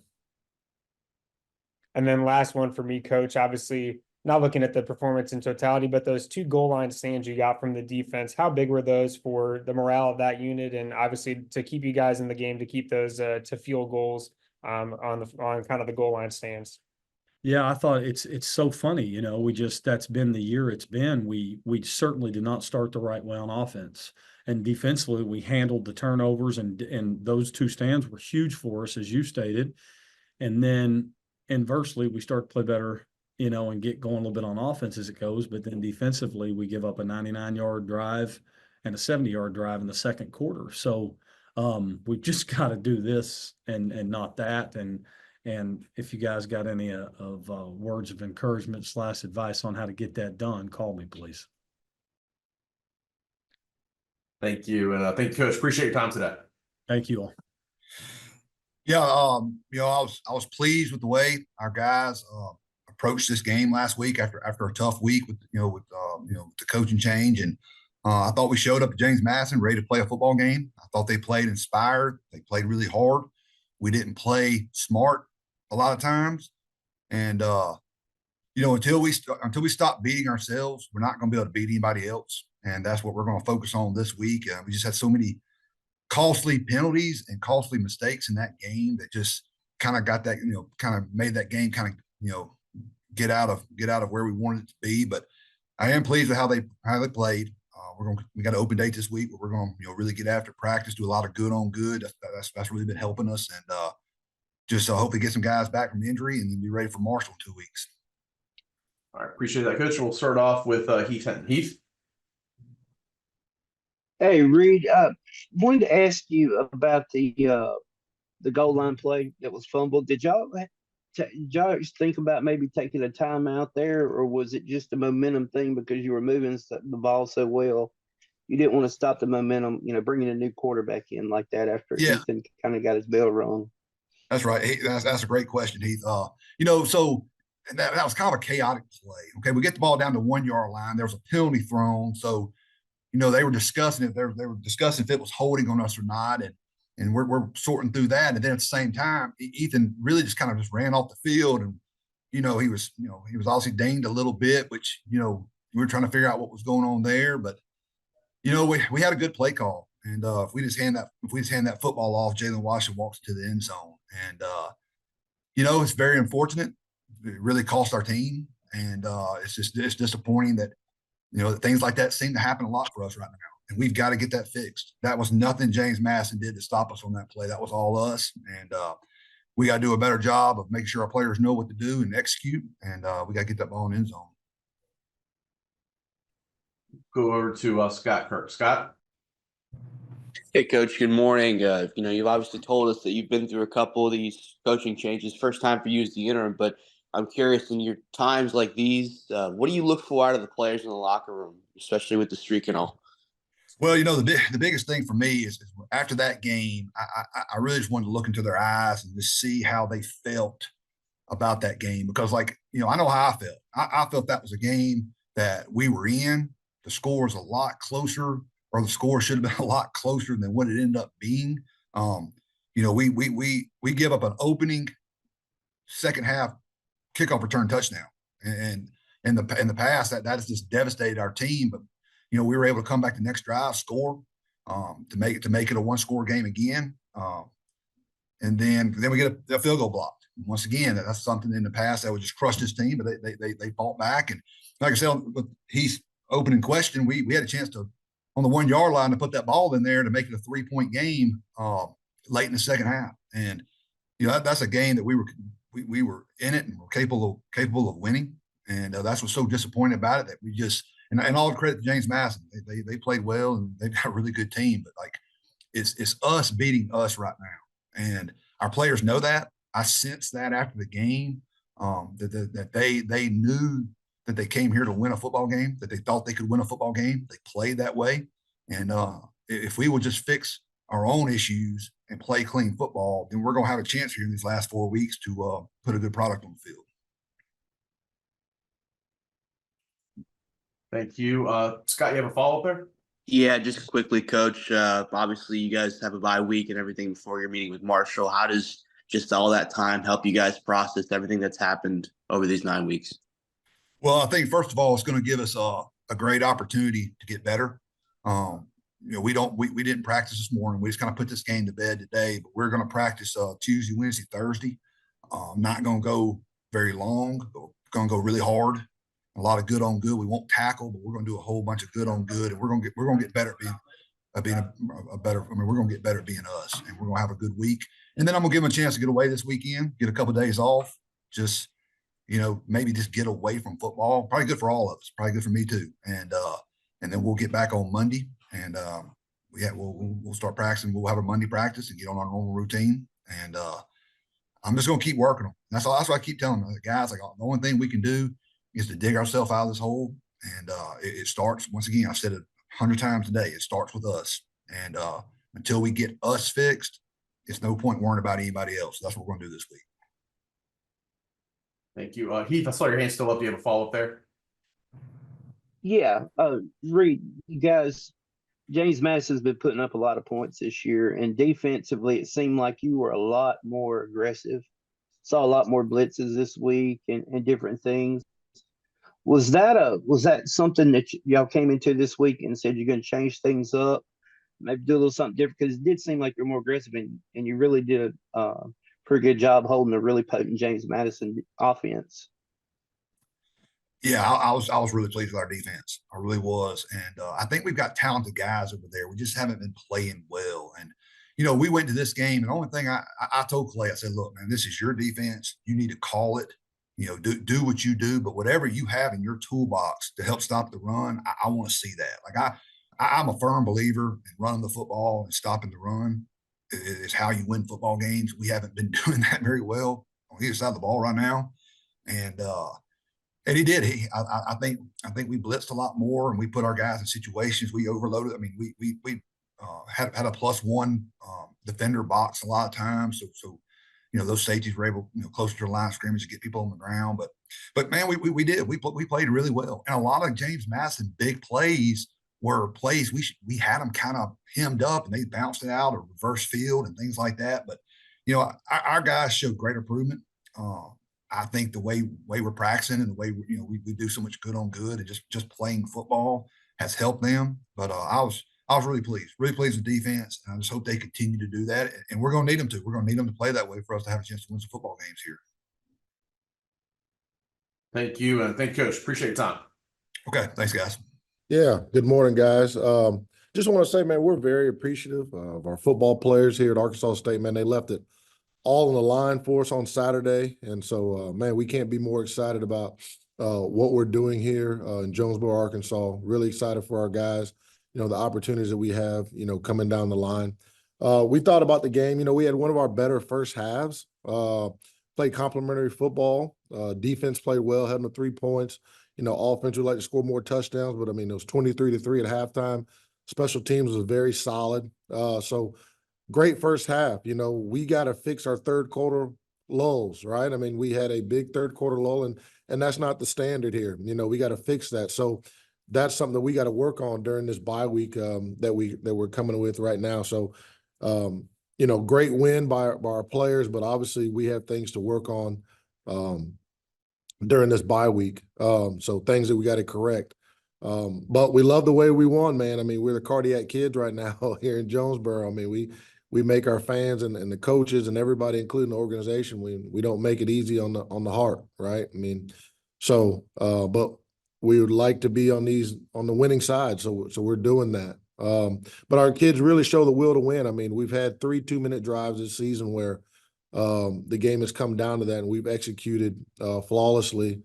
then last one for me, coach, obviously not looking at the performance in totality, but those 2 goal line stands you got from the defense, how big were those for the morale of that unit? And obviously to keep you guys in the game, to keep those to field goals on kind of the goal line stands. Yeah, I thought it's so funny, that's been the year it's been. We certainly did not start the right way on offense. And defensively, we handled the turnovers and those 2 stands were huge for us, as you stated. And then inversely, we start to play better, and get going a little bit on offense as it goes. But then defensively, we give up a 99-yard drive and a 70-yard drive in the second quarter. So we've just got to do this and not that. And if you guys got any of words of encouragement / advice on how to get that done, call me, please. Thank you. And thank you, Coach. Appreciate your time today. Thank you all. Yeah, I was pleased with the way our guys approached this game last week after a tough week with the coaching change, and I thought we showed up at James Madison ready to play a football game. I thought they played inspired. They played really hard. We didn't play smart a lot of times, and until we stop beating ourselves, we're not going to be able to beat anybody else, and that's what we're going to focus on this week. We just had so many costly penalties and costly mistakes in that game that just kind of got that, kind of made that game kind of, get out of where we wanted it to be. But I am pleased with how they played. We got an open date this week, but we're going to, really get after practice, do a lot of good on good. That's really been helping us, and just hopefully get some guys back from injury and then be ready for Marshall in 2 weeks. All right, appreciate that, Coach. We'll start off with Heath Hinton. Heath. Hey, Reed, wanted to ask you about the goal line play that was fumbled. Did y'all think about maybe taking a timeout there, or was it just a momentum thing because you were moving the ball so well? You didn't want to stop the momentum, bringing a new quarterback in like that after Ethan kind of got his bell rung. That's right. That's a great question, Heath. So that was kind of a chaotic play. Okay, we get the ball down to 1 yard line. There was a penalty thrown, so they were discussing it. They were discussing if it was holding on us or not, and we're sorting through that. And then at the same time, Ethan really just kind of just ran off the field, and he was obviously dinged a little bit, which we were trying to figure out what was going on there. But we had a good play call, and if we just hand that football off, Jalen Washington walks to the end zone, and it's very unfortunate. It really cost our team, and it's disappointing that. Things like that seem to happen a lot for us right now, and we've got to get that fixed. That was nothing James Madison did to stop us on that play. That was all us, and we got to do a better job of making sure our players know what to do and execute, and we got to get that ball in the end zone. Go over to Scott Kirk. Scott? Hey, Coach. Good morning. You've obviously told us that you've been through a couple of these coaching changes. First time for you as the interim, but I'm curious, in your times like these, what do you look for out of the players in the locker room, especially with the streak and all? Well, the biggest thing for me is after that game, I really just wanted to look into their eyes and just see how they felt about that game. Because, I know how I felt. I felt that was a game that we were in. The score is a lot closer, or the score should have been a lot closer than what it ended up being. We give up an opening second half kickoff return touchdown, and in the past that has just devastated our team. But we were able to come back the next drive, score to make it a 1-score game again, and then we get a field goal blocked. Once again, that's something in the past that would just crush this team, but they fought back. And like I said, with Heath's opening question, we had a chance to on the 1 yard line to put that ball in there to make it a 3-point game late in the second half, and that's a game that we were we were in it and we're capable of winning. And that's what's so disappointing about it, that we just, and all the credit to James Madison. They played well and they've got a really good team, but like it's us beating us right now. And our players know that. I sensed that after the game, that they knew that they came here to win a football game, that they thought they could win a football game. They played that way. And if we would just fix our own issues and play clean football, then we're going to have a chance here in these last 4 weeks to put a good product on the field. Thank you. Scott, you have a follow-up there? Yeah, just quickly, Coach. Obviously, you guys have a bye week and everything before your meeting with Marshall. How does just all that time help you guys process everything that's happened over these 9 weeks? Well, I think first of all, it's going to give us a great opportunity to get better. We didn't practice this morning. We just kind of put this game to bed today, but we're going to practice Tuesday, Wednesday, Thursday. Not going to go very long, but we're going to go really hard. A lot of good on good. We won't tackle, but we're going to do a whole bunch of good on good, and we're going to get better at being a better. I mean, we're going to get better at being us, and we're going to have a good week. And then I'm going to give them a chance to get away this weekend, get a couple of days off, just maybe just get away from football. Probably good for all of us. Probably good for me too. And then we'll get back on Monday, and we'll start practicing. We'll have a Monday practice and get on our normal routine. And I'm just going to keep working on. That's all. That's what I keep telling the guys. Like, the only thing we can do is to dig ourselves out of this hole. And it starts, once again, I've said it 100 times today, it starts with us. And until we get us fixed, it's no point worrying about anybody else. That's what we're going to do this week. Thank you. Heath, I saw your hand still up. Do you have a follow-up there? Yeah. Reed, you guys, James Madison's been putting up a lot of points this year, and defensively, it seemed like you were a lot more aggressive. Saw a lot more blitzes this week and different things. Was that something that y'all came into this week and said you're going to change things up, maybe do a little something different? Because it did seem like you're more aggressive, and you really did a pretty good job holding a really potent James Madison offense. Yeah, I was really pleased with our defense. I really was. And I think we've got talented guys over there. We just haven't been playing well. And, we went to this game, and the only thing I told Clay, I said, look, man, this is your defense. You need to call it. Do what you do, but whatever you have in your toolbox to help stop the run, I want to see that. Like I'm a firm believer in running the football and stopping the run is how you win football games. We haven't been doing that very well on either side of the ball right now. And he did. I think we blitzed a lot more, and we put our guys in situations. We overloaded. I mean, we had a +1 defender box a lot of times. So those safeties were able, closer to the line of scrimmage to get people on the ground. But man, we did. We played really well. And a lot of James Madison big plays were plays we had them kind of hemmed up, and they bounced it out or reverse field and things like that. But our guys showed great improvement. I think the way we're practicing and the way we do so much good on good and just playing football has helped them. But I was really pleased with defense. And I just hope they continue to do that. And we're going to need them to. We're going to need them to play that way for us to have a chance to win some football games here. Thank you. And thank you, Coach. Appreciate your time. Okay. Thanks, guys. Yeah. Good morning, guys. Just want to say, man, we're very appreciative of our football players here at Arkansas State. Man, they left it all on the line for us on Saturday. And so, man, we can't be more excited about what we're doing here in Jonesboro, Arkansas. Really excited for our guys, the opportunities that we have, coming down the line. We thought about the game. We had one of our better first halves, played complimentary football. Defense played well, had 3 points. Offense would like to score more touchdowns, but, it was 23-3 at halftime. Special teams was very solid. So great first half. We got to fix our third quarter lulls, right? We had a big third quarter lull, and that's not the standard here. We got to fix that. So that's something that we got to work on during this bye week that we're coming with right now. So, great win by our players, but obviously we have things to work on during this bye week. So things that we got to correct. But we love the way we won, man. We're the cardiac kids right now here in Jonesboro. We make our fans and the coaches and everybody, including the organization, we don't make it easy on the heart, right? But we would like to be on the winning side, so we're doing that. But our kids really show the will to win. We've had 3 2-minute drives this season where the game has come down to that, and we've executed flawlessly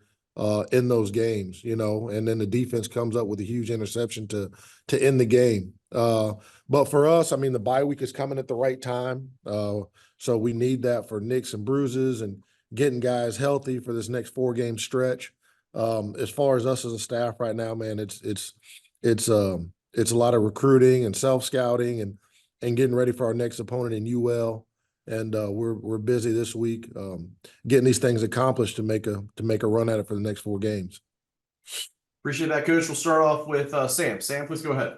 in those games, you know, and then the defense comes up with a huge interception to end the game. But for us, I mean, the bye week is coming at the right time. So we need that for nicks and bruises and getting guys healthy for this next 4-game stretch. As far as us as a staff right now, man, it's a lot of recruiting and self-scouting and getting ready for our next opponent in UL. And we're busy this week getting these things accomplished to make a run at it for the next 4 games. Appreciate that, Coach. We'll start off with Sam. Sam, please go ahead.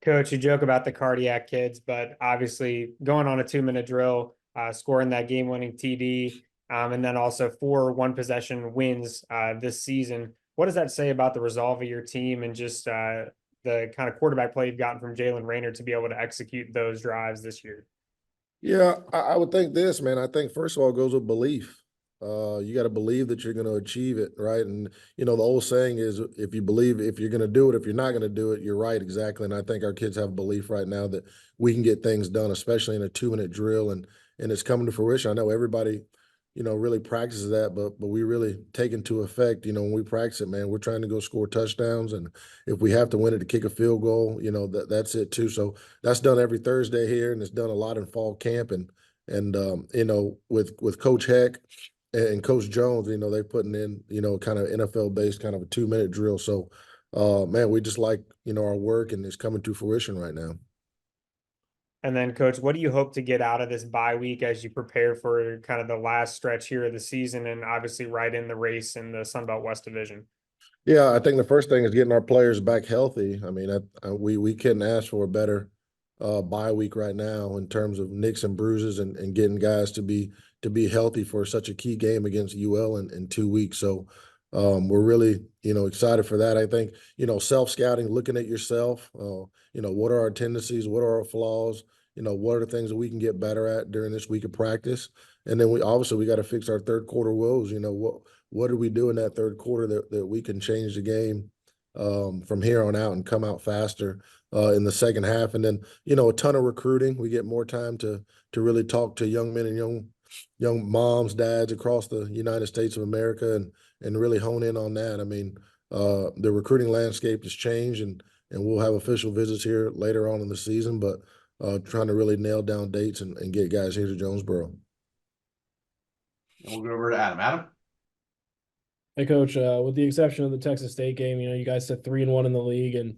Coach, you joke about the cardiac kids, but obviously going on a 2-minute drill, scoring that game-winning TD, and then also 4 one-possession wins this season. What does that say about the resolve of your team and just the kind of quarterback play you've gotten from Jalen Rahne to be able to execute those drives this year? Yeah, I would think this, man. I think first of all, it goes with belief. You got to believe that you're going to achieve it, right? And, you know, the old saying is if you believe, if you're going to do it, if you're not going to do it, you're right, exactly. And I think our kids have belief right now that we can get things done, especially in a 2-minute drill, and it's coming to fruition. I know everybody, you know, really practices that, but we really take into effect, you know, when we practice it, man, we're trying to go score touchdowns. And if we have to win it to kick a field goal, you know, that's it too. So that's done every Thursday here, and it's done a lot in fall camp. And you know, with Coach Heck and Coach Jones, you know, they're putting in, you know, kind of NFL-based kind of a 2-minute drill. So, man, we just like, you know, our work, and it's coming to fruition right now. And then, Coach, what do you hope to get out of this bye week as you prepare for kind of the last stretch here of the season and obviously right in the race in the Sun Belt West Division? Yeah, I think the first thing is getting our players back healthy. I mean, we couldn't ask for a better bye week right now in terms of nicks and bruises and getting guys to be healthy for such a key game against UL in 2 weeks. So we're really, you know, excited for that. I think, you know, self-scouting, looking at yourself, you know, what are our tendencies? What are our flaws? You know, what are the things that we can get better at during this week of practice? And then we got to fix our third quarter woes. You know, what do we do in that third quarter that we can change the game from here on out and come out faster in the second half? And then, you know, a ton of recruiting. We get more time to really talk to young men and young moms, dads across the United States of America and really hone in on that. I mean, the recruiting landscape has changed, and we'll have official visits here later on in the season, but trying to really nail down dates and get guys here to Jonesboro. And we'll go over to Adam. Adam? Hey, Coach, with the exception of the Texas State game, you know, you guys said 3-1 in the league, and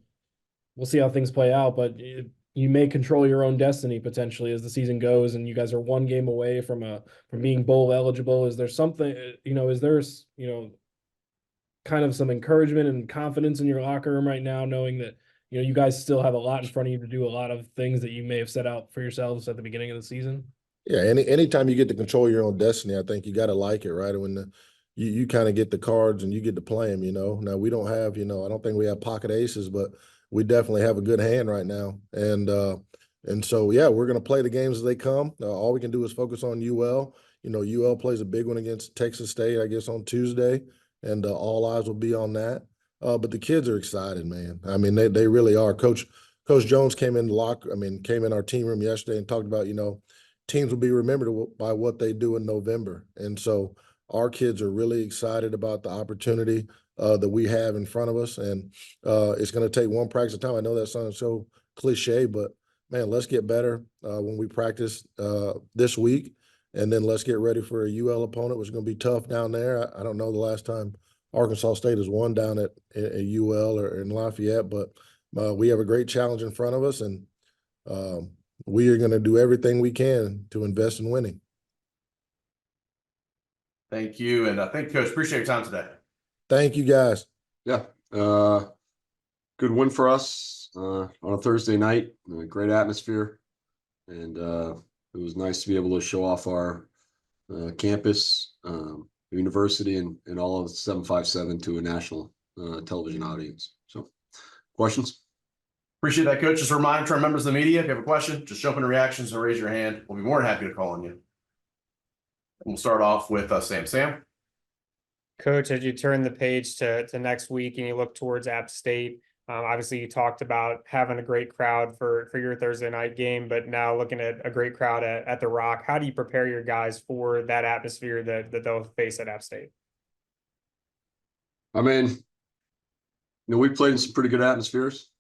we'll see how things play out, but you may control your own destiny potentially as the season goes, and you guys are 1 game away from being bowl eligible. Is there something, you know, kind of some encouragement and confidence in your locker room right now, knowing that, you know, you guys still have a lot in front of you to do a lot of things that you may have set out for yourselves at the beginning of the season? Yeah, anytime you get to control your own destiny, I think you got to like it, right? When you kind of get the cards and you get to play them, you know. Now we don't have, you know, I don't think we have pocket aces, but we definitely have a good hand right now. And so, yeah, we're going to play the games as they come. All we can do is focus on UL. You know, UL plays a big one against Texas State, I guess, on Tuesday, and all eyes will be on that. But the kids are excited, man. I mean, they really are. Coach Jones came in our team room yesterday and talked about, you know, teams will be remembered by what they do in November. And so our kids are really excited about the opportunity that we have in front of us. And it's going to take one practice at a time. I know that sounds so cliche, but man, let's get better when we practice this week. And then let's get ready for a UL opponent, which is going to be tough down there. I don't know the last time Arkansas State has won down at UL or in Lafayette, but we have a great challenge in front of us, and we are going to do everything we can to invest in winning. Thank you, and thank you, Coach. Appreciate your time today. Thank you, guys. Yeah, good win for us on a Thursday night. Great atmosphere, and it was nice to be able to show off our campus, university, and all of 757 to a national television audience. So, questions? Appreciate that, Coach. Just a reminder to our members of the media, if you have a question, just jump into reactions or raise your hand. We'll be more than happy to call on you. And we'll start off with Sam. Sam? Coach, as you turn the page to next week and you look towards App State, Obviously, you talked about having a great crowd for your Thursday night game, but now looking at a great crowd at the Rock. How do you prepare your guys for that atmosphere that they'll face at App State? I mean, we played in some pretty good atmospheres.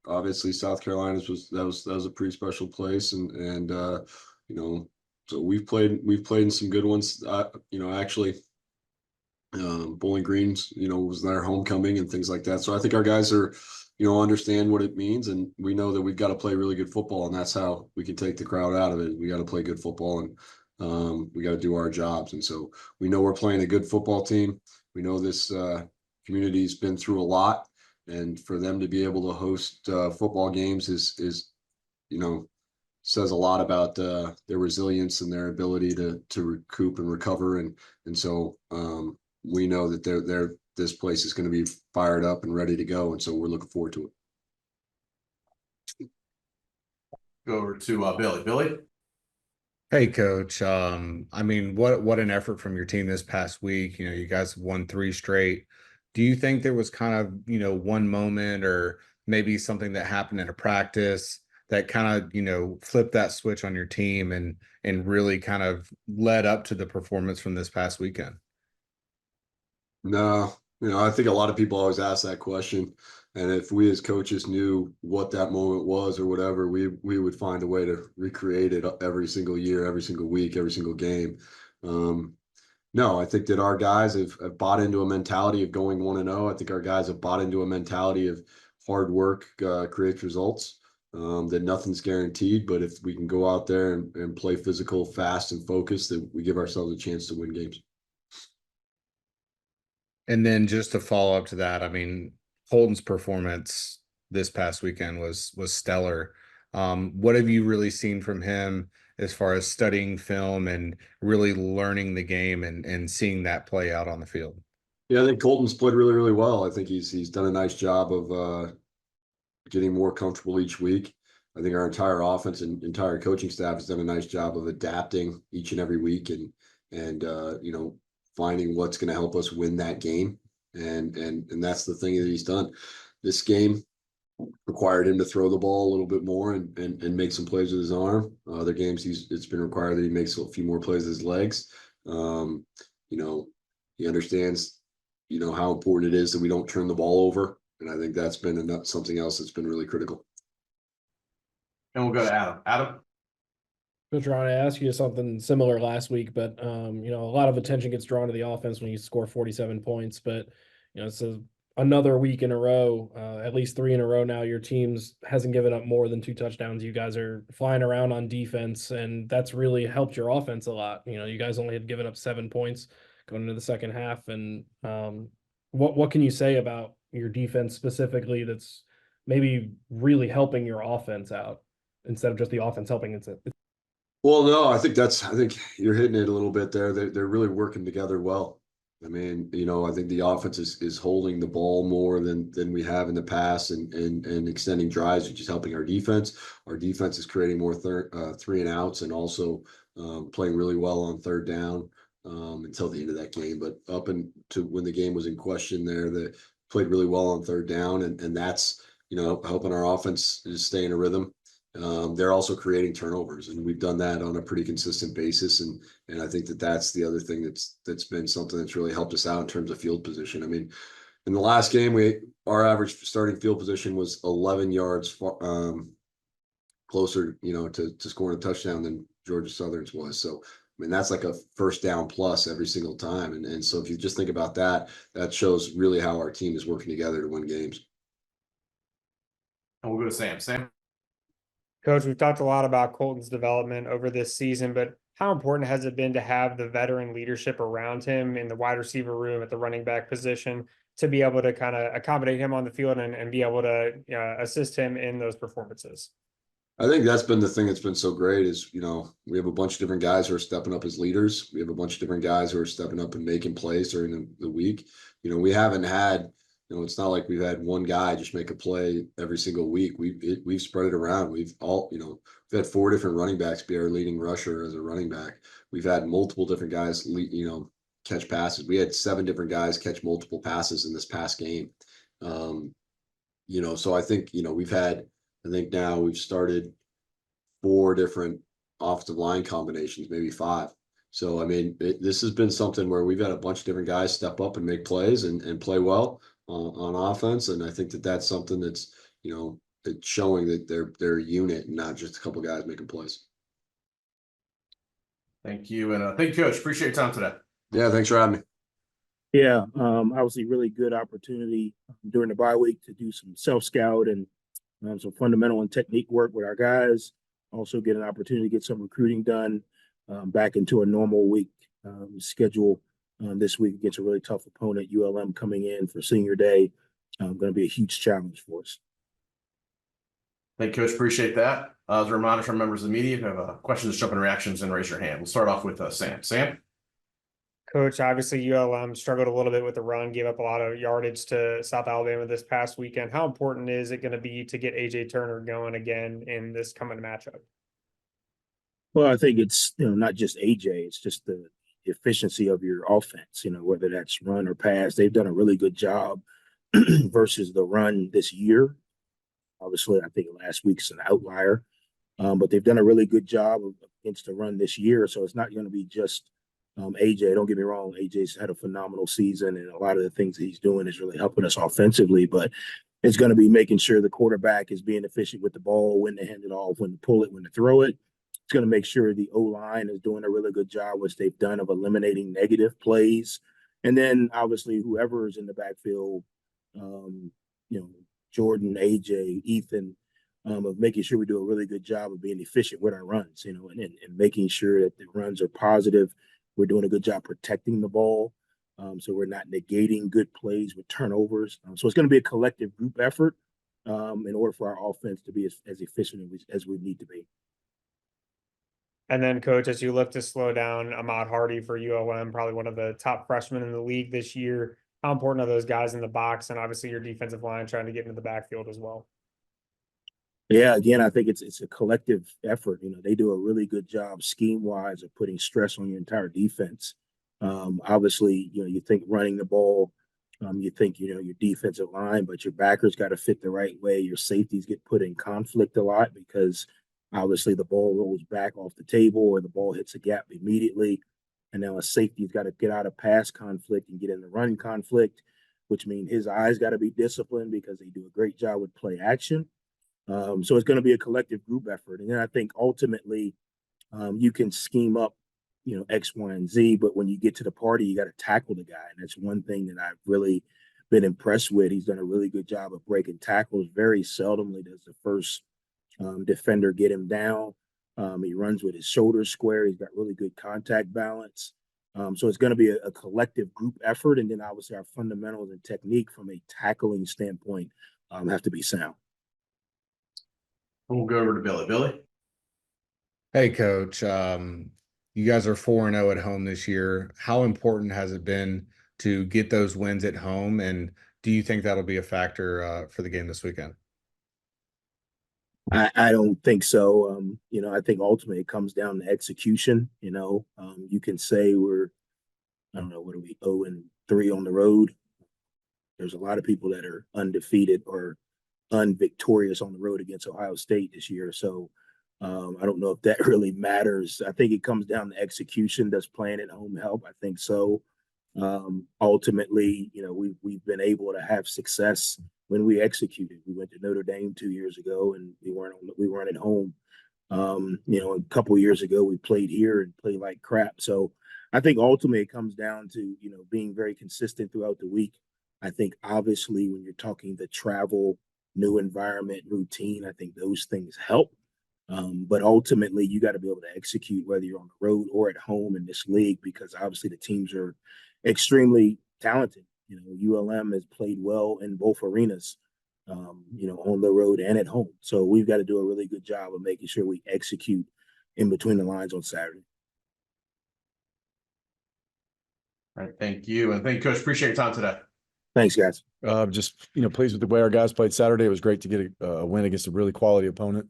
Obviously South Carolina's that was a pretty special place, and so we've played in some good ones. Actually, Bowling Green's was their homecoming and things like that. So I think our guys are understand what it means, and we know that we've got to play really good football, and that's how we can take the crowd out of it. We got to play good football, and we got to do our jobs. And so we know we're playing a good football team. We know this community's been through a lot, and for them to be able to host football games is says a lot about their resilience and their ability to recoup and recover. And so we know that this place is going to be fired up and ready to go. And so we're looking forward to it. Go over to Billy. Billy? Hey, Coach. What an effort from your team this past week. You guys have won 3 straight. Do you think there was kind of, one moment or maybe something that happened in a practice that kind of, flipped that switch on your team and really kind of led up to the performance from this past weekend? No, I think a lot of people always ask that question. And if we as coaches knew what that moment was or whatever, we would find a way to recreate it every single year, every single week, every single game. No, I think that our guys have bought into a mentality of going 1-0. I think our guys have bought into a mentality of hard work creates results, that nothing's guaranteed. But if we can go out there and play physical, fast, and focused, that we give ourselves a chance to win games. And then just to follow up to that, Helton's performance this past weekend was stellar. What have you really seen from him as far as studying film and really learning the game and seeing that play out on the field? Yeah, I think Helton's played really, really well. I think he's done a nice job of getting more comfortable each week. I think our entire offense and entire coaching staff has done a nice job of adapting each and every week and finding what's going to help us win that game. And that's the thing that he's done. This game required him to throw the ball a little bit more and make some plays with his arm. Other games it's been required that he makes a few more plays with his legs. He understands, how important it is that we don't turn the ball over. And I think that's been something else that's been really critical. And we'll go to Adam. Adam? Coach Rahne, I asked you something similar last week, but a lot of attention gets drawn to the offense when you score 47 points. But it's another week in a row, at least 3 in a row now. Your team's hasn't given up more than 2 touchdowns. You guys are flying around on defense, and that's really helped your offense a lot. You guys only had given up 7 points going into the second half. And what can you say about your defense specifically that's maybe really helping your offense out instead of just the offense helping it? Well, no, I think you're hitting it a little bit there. They're really working together well. I think the offense is holding the ball more than we have in the past and extending drives, which is helping our defense. Our defense is creating more 3 and outs and also playing really well on 3rd down until the end of that game. But up to when the game was in question there, they played really well on 3rd down, and that's helping our offense just stay in a rhythm. They're also creating turnovers, and we've done that on a pretty consistent basis. And I think that's the other thing that's been something that's really helped us out in terms of field position. In the last game, our average starting field position was 11 yards closer, to scoring a touchdown than Georgia Southern's was. So, that's like a 1st down plus every single time. And so if you just think about that shows really how our team is working together to win games. And we'll go to Sam. Sam? Coach, we've talked a lot about Colton's development over this season, but how important has it been to have the veteran leadership around him in the wide receiver room at the running back position to be able to kind of accommodate him on the field and be able to assist him in those performances? I think that's been the thing that's been so great is, we have a bunch of different guys who are stepping up as leaders. We have a bunch of different guys who are stepping up and making plays during the week. We haven't had, it's not like we've had one guy just make a play every single week. We've spread it around. We've had 4 different running backs be our leading rusher as a running back. We've had multiple different guys, catch passes. We had 7 different guys catch multiple passes in this past game. So I think, now we've started 4 different offensive line combinations, maybe 5. So, I mean, this has been something where we've had a bunch of different guys step up and make plays and play well on offense. And I think that's something that's, it's showing that they're a unit and not just a couple guys making plays. Thank you. And thank you, Coach. Appreciate your time today. Yeah, thanks for having me. Yeah, obviously really good opportunity during the bye week to do some self-scout and some fundamental and technique work with our guys. Also get an opportunity to get some recruiting done back into a normal week schedule this week against a really tough opponent, ULM, coming in for senior day. Going to be a huge challenge for us. Thank you, Coach. Appreciate that. As a reminder for members of the media, if you have questions, jump in reactions and raise your hand. We'll start off with Sam. Sam? Coach, obviously ULM struggled a little bit with the run, gave up a lot of yardage to South Alabama this past weekend. How important is it going to be to get AJ Turner going again in this coming matchup? Well, I think it's not just AJ, it's just the efficiency of your offense, whether that's run or pass. They've done a really good job versus the run this year. Obviously, I think last week's an outlier, but they've done a really good job against the run this year. So it's not going to be just AJ. Don't get me wrong, AJ's had a phenomenal season, and a lot of the things that he's doing is really helping us offensively, but it's going to be making sure the quarterback is being efficient with the ball, when to hand it off, when to pull it, when to throw it. It's going to make sure the O-line is doing a really good job, which they've done, of eliminating negative plays. And then obviously whoever is in the backfield, Jordan, AJ, Ethan, of making sure we do a really good job of being efficient with our runs, and making sure that the runs are positive. We're doing a good job protecting the ball, so we're not negating good plays with turnovers. So it's going to be a collective group effort in order for our offense to be as efficient as we need to be. And then, Coach, as you look to slow down Ahmad Hardy for ULM, probably one of the top freshmen in the league this year, how important are those guys in the box, and obviously your defensive line trying to get into the backfield as well? Yeah, again, I think it's a collective effort. They do a really good job scheme-wise of putting stress on your entire defense. Obviously, you think running the ball, you think, your defensive line, but your backers got to fit the right way. Your safeties get put in conflict a lot because obviously the ball rolls back off the table or the ball hits a gap immediately. And now a safety's got to get out of pass conflict and get in the run conflict, which means his eyes got to be disciplined because they do a great job with play action. So it's going to be a collective group effort. And then I think ultimately you can scheme up, X, Y, and Z, but when you get to the party, you got to tackle the guy. And that's one thing that I've really been impressed with. He's done a really good job of breaking tackles. Very seldomly does the first defender get him down. He runs with his shoulders square. He's got really good contact balance. So it's going to be a collective group effort. And then obviously our fundamentals and technique from a tackling standpoint have to be sound. We'll go over to Billy. Billy? Hey, Coach. You guys are 4-0 at home this year. How important has it been to get those wins at home? And do you think that'll be a factor for the game this weekend? I don't think so. I think ultimately it comes down to execution. You can say we're, I don't know, what are we, 0-3 on the road? There's a lot of people that are undefeated or unvictorious on the road against Ohio State this year. So I don't know if that really matters. I think it comes down to execution. Does playing at home help? I think so. Ultimately, we've been able to have success when we executed. We went to Notre Dame 2 years ago and we weren't at home. A couple of years ago we played here and played like crap. So I think ultimately it comes down to, being very consistent throughout the week. I think obviously when you're talking the travel, new environment, routine, I think those things help. But ultimately you got to be able to execute whether you're on the road or at home in this league, because obviously the teams are extremely talented. ULM has played well in both arenas, on the road and at home. So we've got to do a really good job of making sure we execute in between the lines on Saturday. All right. Thank you. And thank you, Coach. Appreciate your time today. Thanks, guys. Just, pleased with the way our guys played Saturday. It was great to get a win against a really quality opponent,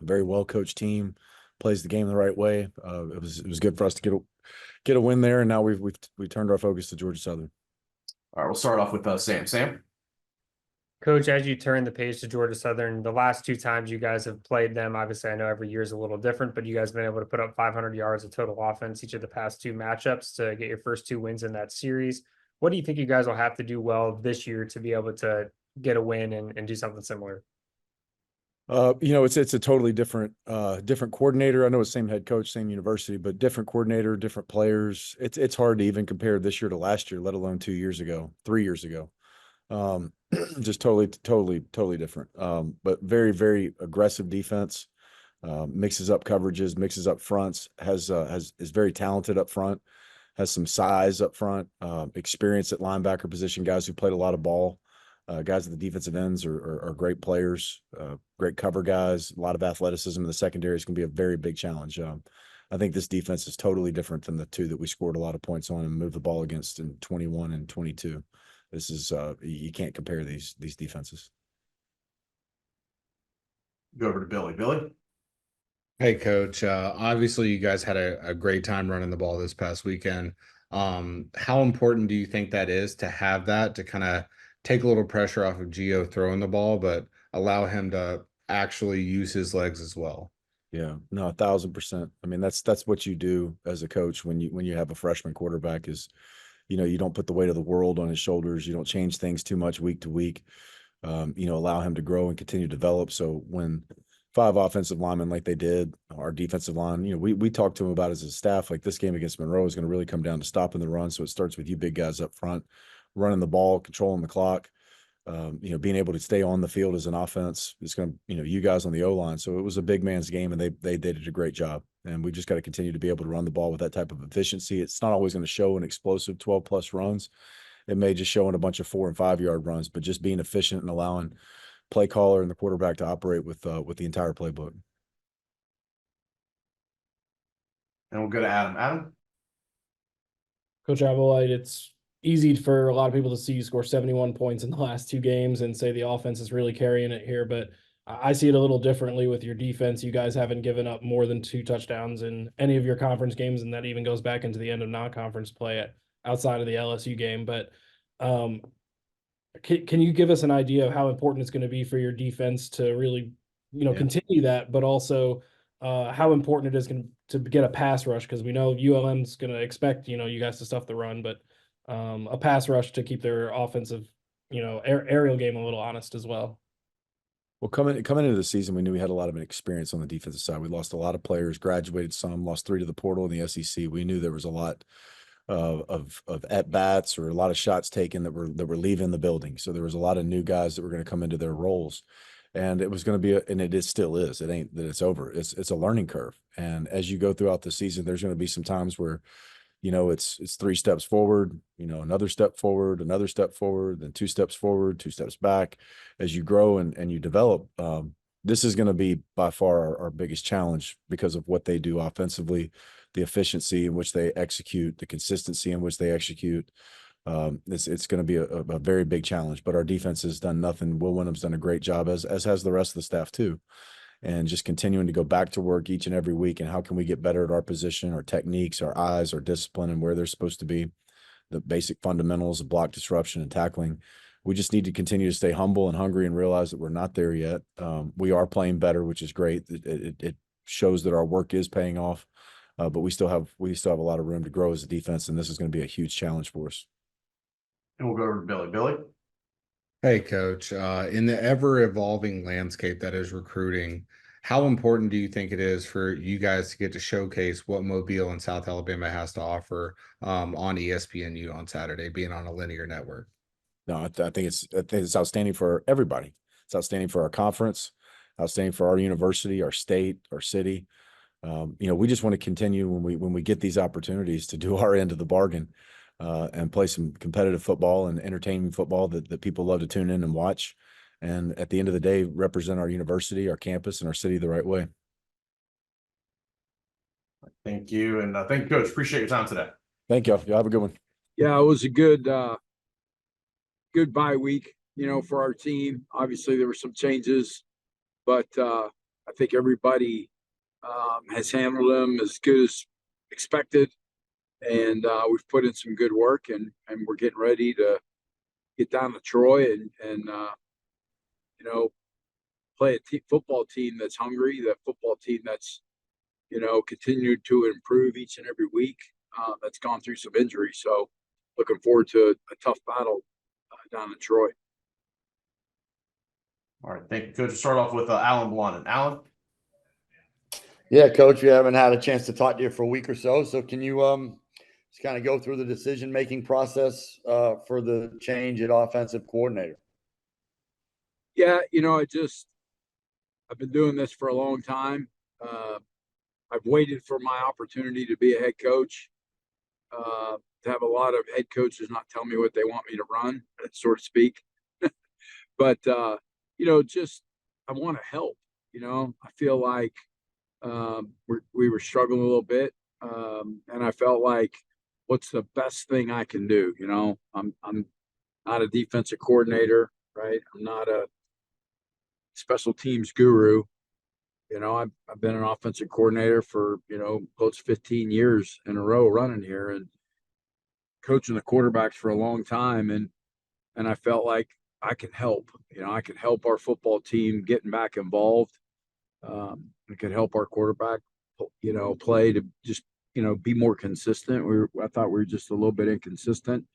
a very well-coached team. plays the game the right way. It was good for us to get a win there, and now we turned our focus to Georgia Southern. All right, we'll start off with Sam. Sam. Coach, as you turn the page to Georgia Southern, the last 2 times you guys have played them, obviously I know every year is a little different, but you guys have been able to put up 500 yards of total offense each of the past 2 matchups to get your first 2 wins in that series. What do you think you guys will have to do well this year to be able to get a win and do something similar? It's a totally different coordinator. I know it's same head coach, same university, but different coordinator, different players. It's hard to even compare this year to last year, let alone 2 years ago, 3 years ago. Just totally different. But very, very aggressive defense, mixes up coverages, mixes up fronts, is very talented up front, has some size up front, experience at linebacker position, guys who played a lot of ball, guys at the defensive ends are great players, great cover guys, a lot of athleticism in the secondary is going to be a very big challenge. I think this defense is totally different than the 2 that we scored a lot of points on and moved the ball against in 21 and 22. This is you can't compare these defenses. Go over to Billy. Billy. Hey, Coach. Obviously, you guys had a great time running the ball this past weekend. How important do you think that is to have that to kind of take a little pressure off of Gio throwing the ball, but allow him to actually use his legs as well? Yeah, no, 1,000%. I mean, that's what you do as a coach when you have a freshman quarterback is, you don't put the weight of the world on his shoulders. You don't change things too much week to week. Allow him to grow and continue to develop. So when 5 offensive linemen like they did, our defensive line, we talked to him about as a staff, like this game against Monroe is going to really come down to stopping the run. So it starts with you big guys up front, running the ball, controlling the clock, being able to stay on the field as an offense. It's going to, you guys on the O-line. So it was a big man's game, and they did a great job. And we just got to continue to be able to run the ball with that type of efficiency. It's not always going to show in explosive 12-plus runs. It may just show in a bunch of 4- and 5-yard runs, but just being efficient and allowing play caller and the quarterback to operate with the entire playbook. And we'll go to Adam. Adam. Coach Applewhite, it's easy for a lot of people to see you score 71 points in the last 2 games and say the offense is really carrying it here, but I see it a little differently with your defense. You guys haven't given up more than 2 touchdowns in any of your conference games, and that even goes back into the end of non-conference play outside of the LSU game. But can you give us an idea of how important it's going to be for your defense to really, continue that, but also how important it is to get a pass rush? Because we know ULM's going to expect, you guys to stuff the run, but a pass rush to keep their offensive, aerial game a little honest as well. Well, coming into the season, we knew we had a lot of experience on the defensive side. We lost a lot of players, graduated some, lost 3 to the portal in the SEC. We knew there was a lot of at bats or a lot of shots taken that were leaving the building. So there was a lot of new guys that were going to come into their roles, and it was going to be and it still is. It ain't that it's over. It's a learning curve, and as you go throughout the season, there's going to be some times where it's 3 steps forward, another step forward, then 2 steps forward, 2 steps back. As you grow and you develop, this is going to be by far our biggest challenge because of what they do offensively, the efficiency in which they execute, the consistency in which they execute. It's going to be a very big challenge, but our defense has done nothing. Will Wyndham's done a great job, as has the rest of the staff too. And just continuing to go back to work each and every week. And how can we get better at our position, our techniques, our eyes, our discipline, and where they're supposed to be, the basic fundamentals of block disruption and tackling. We just need to continue to stay humble and hungry and realize that we're not there yet. We are playing better, which is great. It shows that our work is paying off, but we still have a lot of room to grow as a defense, and this is going to be a huge challenge for us. And we'll go over to Billy. Billy. Hey, Coach. In the ever-evolving landscape that is recruiting, how important do you think it is for you guys to get to showcase what Mobile and South Alabama has to offer on ESPNU on Saturday, being on a linear network? No, I think it's outstanding for everybody. It's outstanding for our conference, outstanding for our university, our state, our city. We just want to continue when we get these opportunities to do our end of the bargain. And play some competitive football and entertaining football that people love to tune in and watch. And at the end of the day, represent our university, our campus, and our city the right way. Thank you. And thank you, Coach. Appreciate your time today. Thank you. Y'all have a good one. Yeah, it was a good bye week, for our team. Obviously, there were some changes, but I think everybody has handled them as good as expected. And we've put in some good work, and we're getting ready to get down to Troy and play a football team that's hungry, that football team that's, continued to improve each and every week, that's gone through some injuries. So looking forward to a tough battle down in Troy. All right. Thank you, Coach. We'll start off with Alan Blunden. Alan? Yeah, Coach, we haven't had a chance to talk to you for a week or so. So can you just kind of go through the decision-making process for the change at offensive coordinator? Yeah, I've been doing this for a long time. I've waited for my opportunity to be a head coach, to have a lot of head coaches not tell me what they want me to run, so to speak. But, just I want to help. I feel like we were struggling a little bit, and I felt like, what's the best thing I can do? I'm not a defensive coordinator, right? I'm not a special teams guru. I've been an offensive coordinator for, close to 15 years in a row running here and coaching the quarterbacks for a long time. And I felt like I could help. I could help our football team getting back involved. I could help our quarterback, play to just, be more consistent. I thought we were just a little bit inconsistent.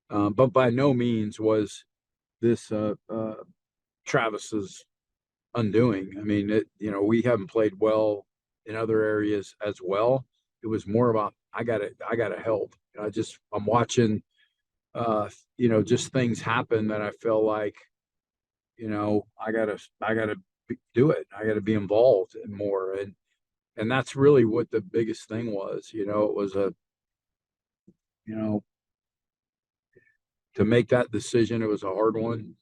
But by no means was this Travis's undoing. I mean, we haven't played well in other areas as well. It was more about, I gotta help. I'm watching, just things happen that I feel like, I gotta do it. I gotta be involved more. And that's really what the biggest thing was. It was to make that decision. It was a hard one.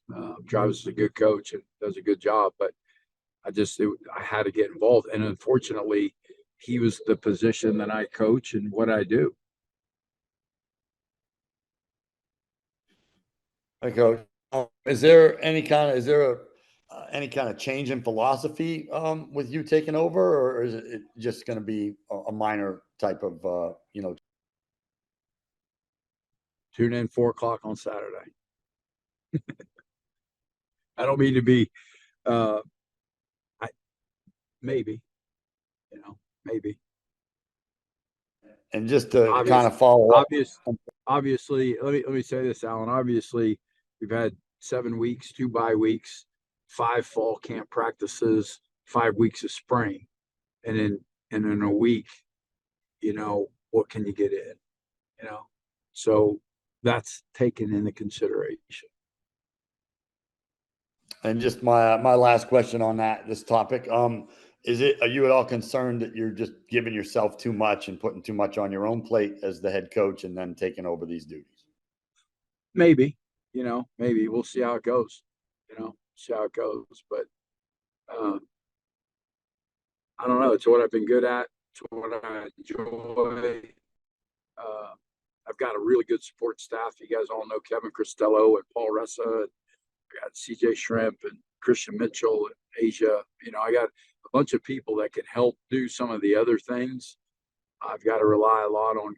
Travis is a good coach and does a good job, but I had to get involved. And unfortunately, he was the position that I coach and what I do. Hey, Coach. Is there any kind of change in philosophy with you taking over, or is it just going to be a minor type of Tune in 4:00 on Saturday. I don't mean to be, maybe, maybe. And just to kind of follow up. Obviously, let me say this, Alan. Obviously, we've had 7 weeks, 2 bye weeks, 5 fall camp practices, 5 weeks of spring, and in a week, what can you get in? So that's taken into consideration. And just my last question on this topic, are you at all concerned that you're just giving yourself too much and putting too much on your own plate as the head coach and then taking over these duties? Maybe, maybe we'll see how it goes, but I don't know. It's what I've been good at. It's what I enjoy. I've got a really good support staff. You guys all know Kevin Costello and Paul Ressa. And I got CJ Shrimp and Christian Mitchell and Asia. I got a bunch of people that can help do some of the other things. I've got to rely a lot on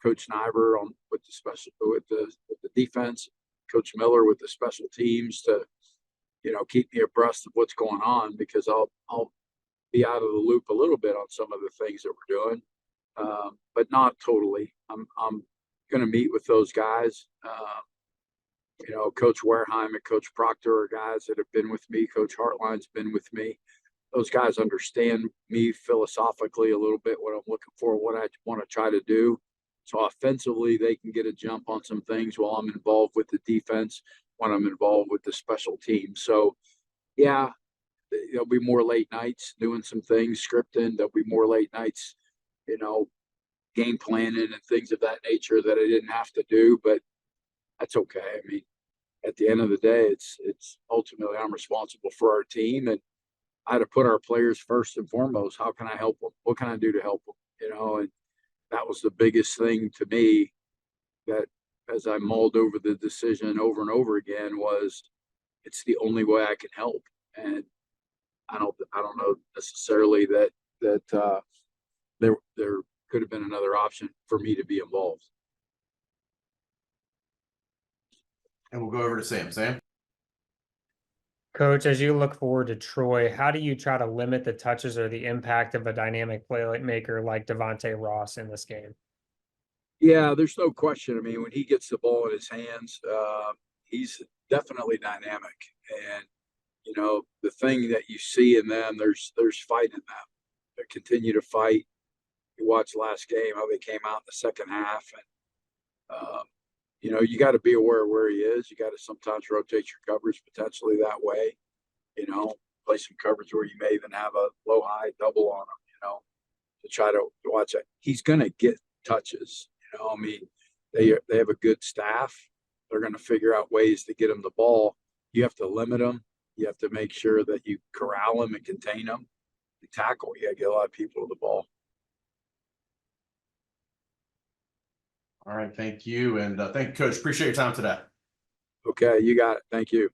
Coach Nyber with the defense, Coach Miller with the special teams to, keep me abreast of what's going on, because I'll be out of the loop a little bit on some of the things that we're doing, but not totally. I'm going to meet with those guys. Coach Wareheim and Coach Proctor are guys that have been with me. Coach Hartline's been with me. Those guys understand me philosophically a little bit, what I'm looking for, what I want to try to do. So offensively, they can get a jump on some things while I'm involved with the defense, when I'm involved with the special teams. So, yeah, there'll be more late nights doing some things, scripting. There'll be more late nights, game planning and things of that nature that I didn't have to do, but that's okay. I mean, at the end of the day, it's ultimately I'm responsible for our team, and I had to put our players first and foremost. How can I help them? What can I do to help them? And that was the biggest thing to me, that as I mulled over the decision over and over again, was it's the only way I can help. And I don't know necessarily that that there could have been another option for me to be involved. And we'll go over to Sam. Sam? Coach, as you look forward to Troy, how do you try to limit the touches or the impact of a dynamic playmaker like Devontae Ross in this game? Yeah, there's no question. I mean, when he gets the ball in his hands, he's definitely dynamic. And, you know, the thing that you see in them, there's fight in them. They continue to fight. You watch last game, how they came out in the second half. And, you know, you got to be aware of where he is. You got to sometimes rotate your coverage potentially that way. You know, play some coverage where you may even have a low-high double on him, you know, to try to watch it. He's going to get touches. You know, I mean, they have a good staff. They're going to figure out ways to get him the ball. You have to limit them. You have to make sure that you corral them and contain them. You tackle. You got to get a lot of people to the ball. All right. Thank you. And thank you, Coach. Appreciate your time today. Okay, you got it. Thank you.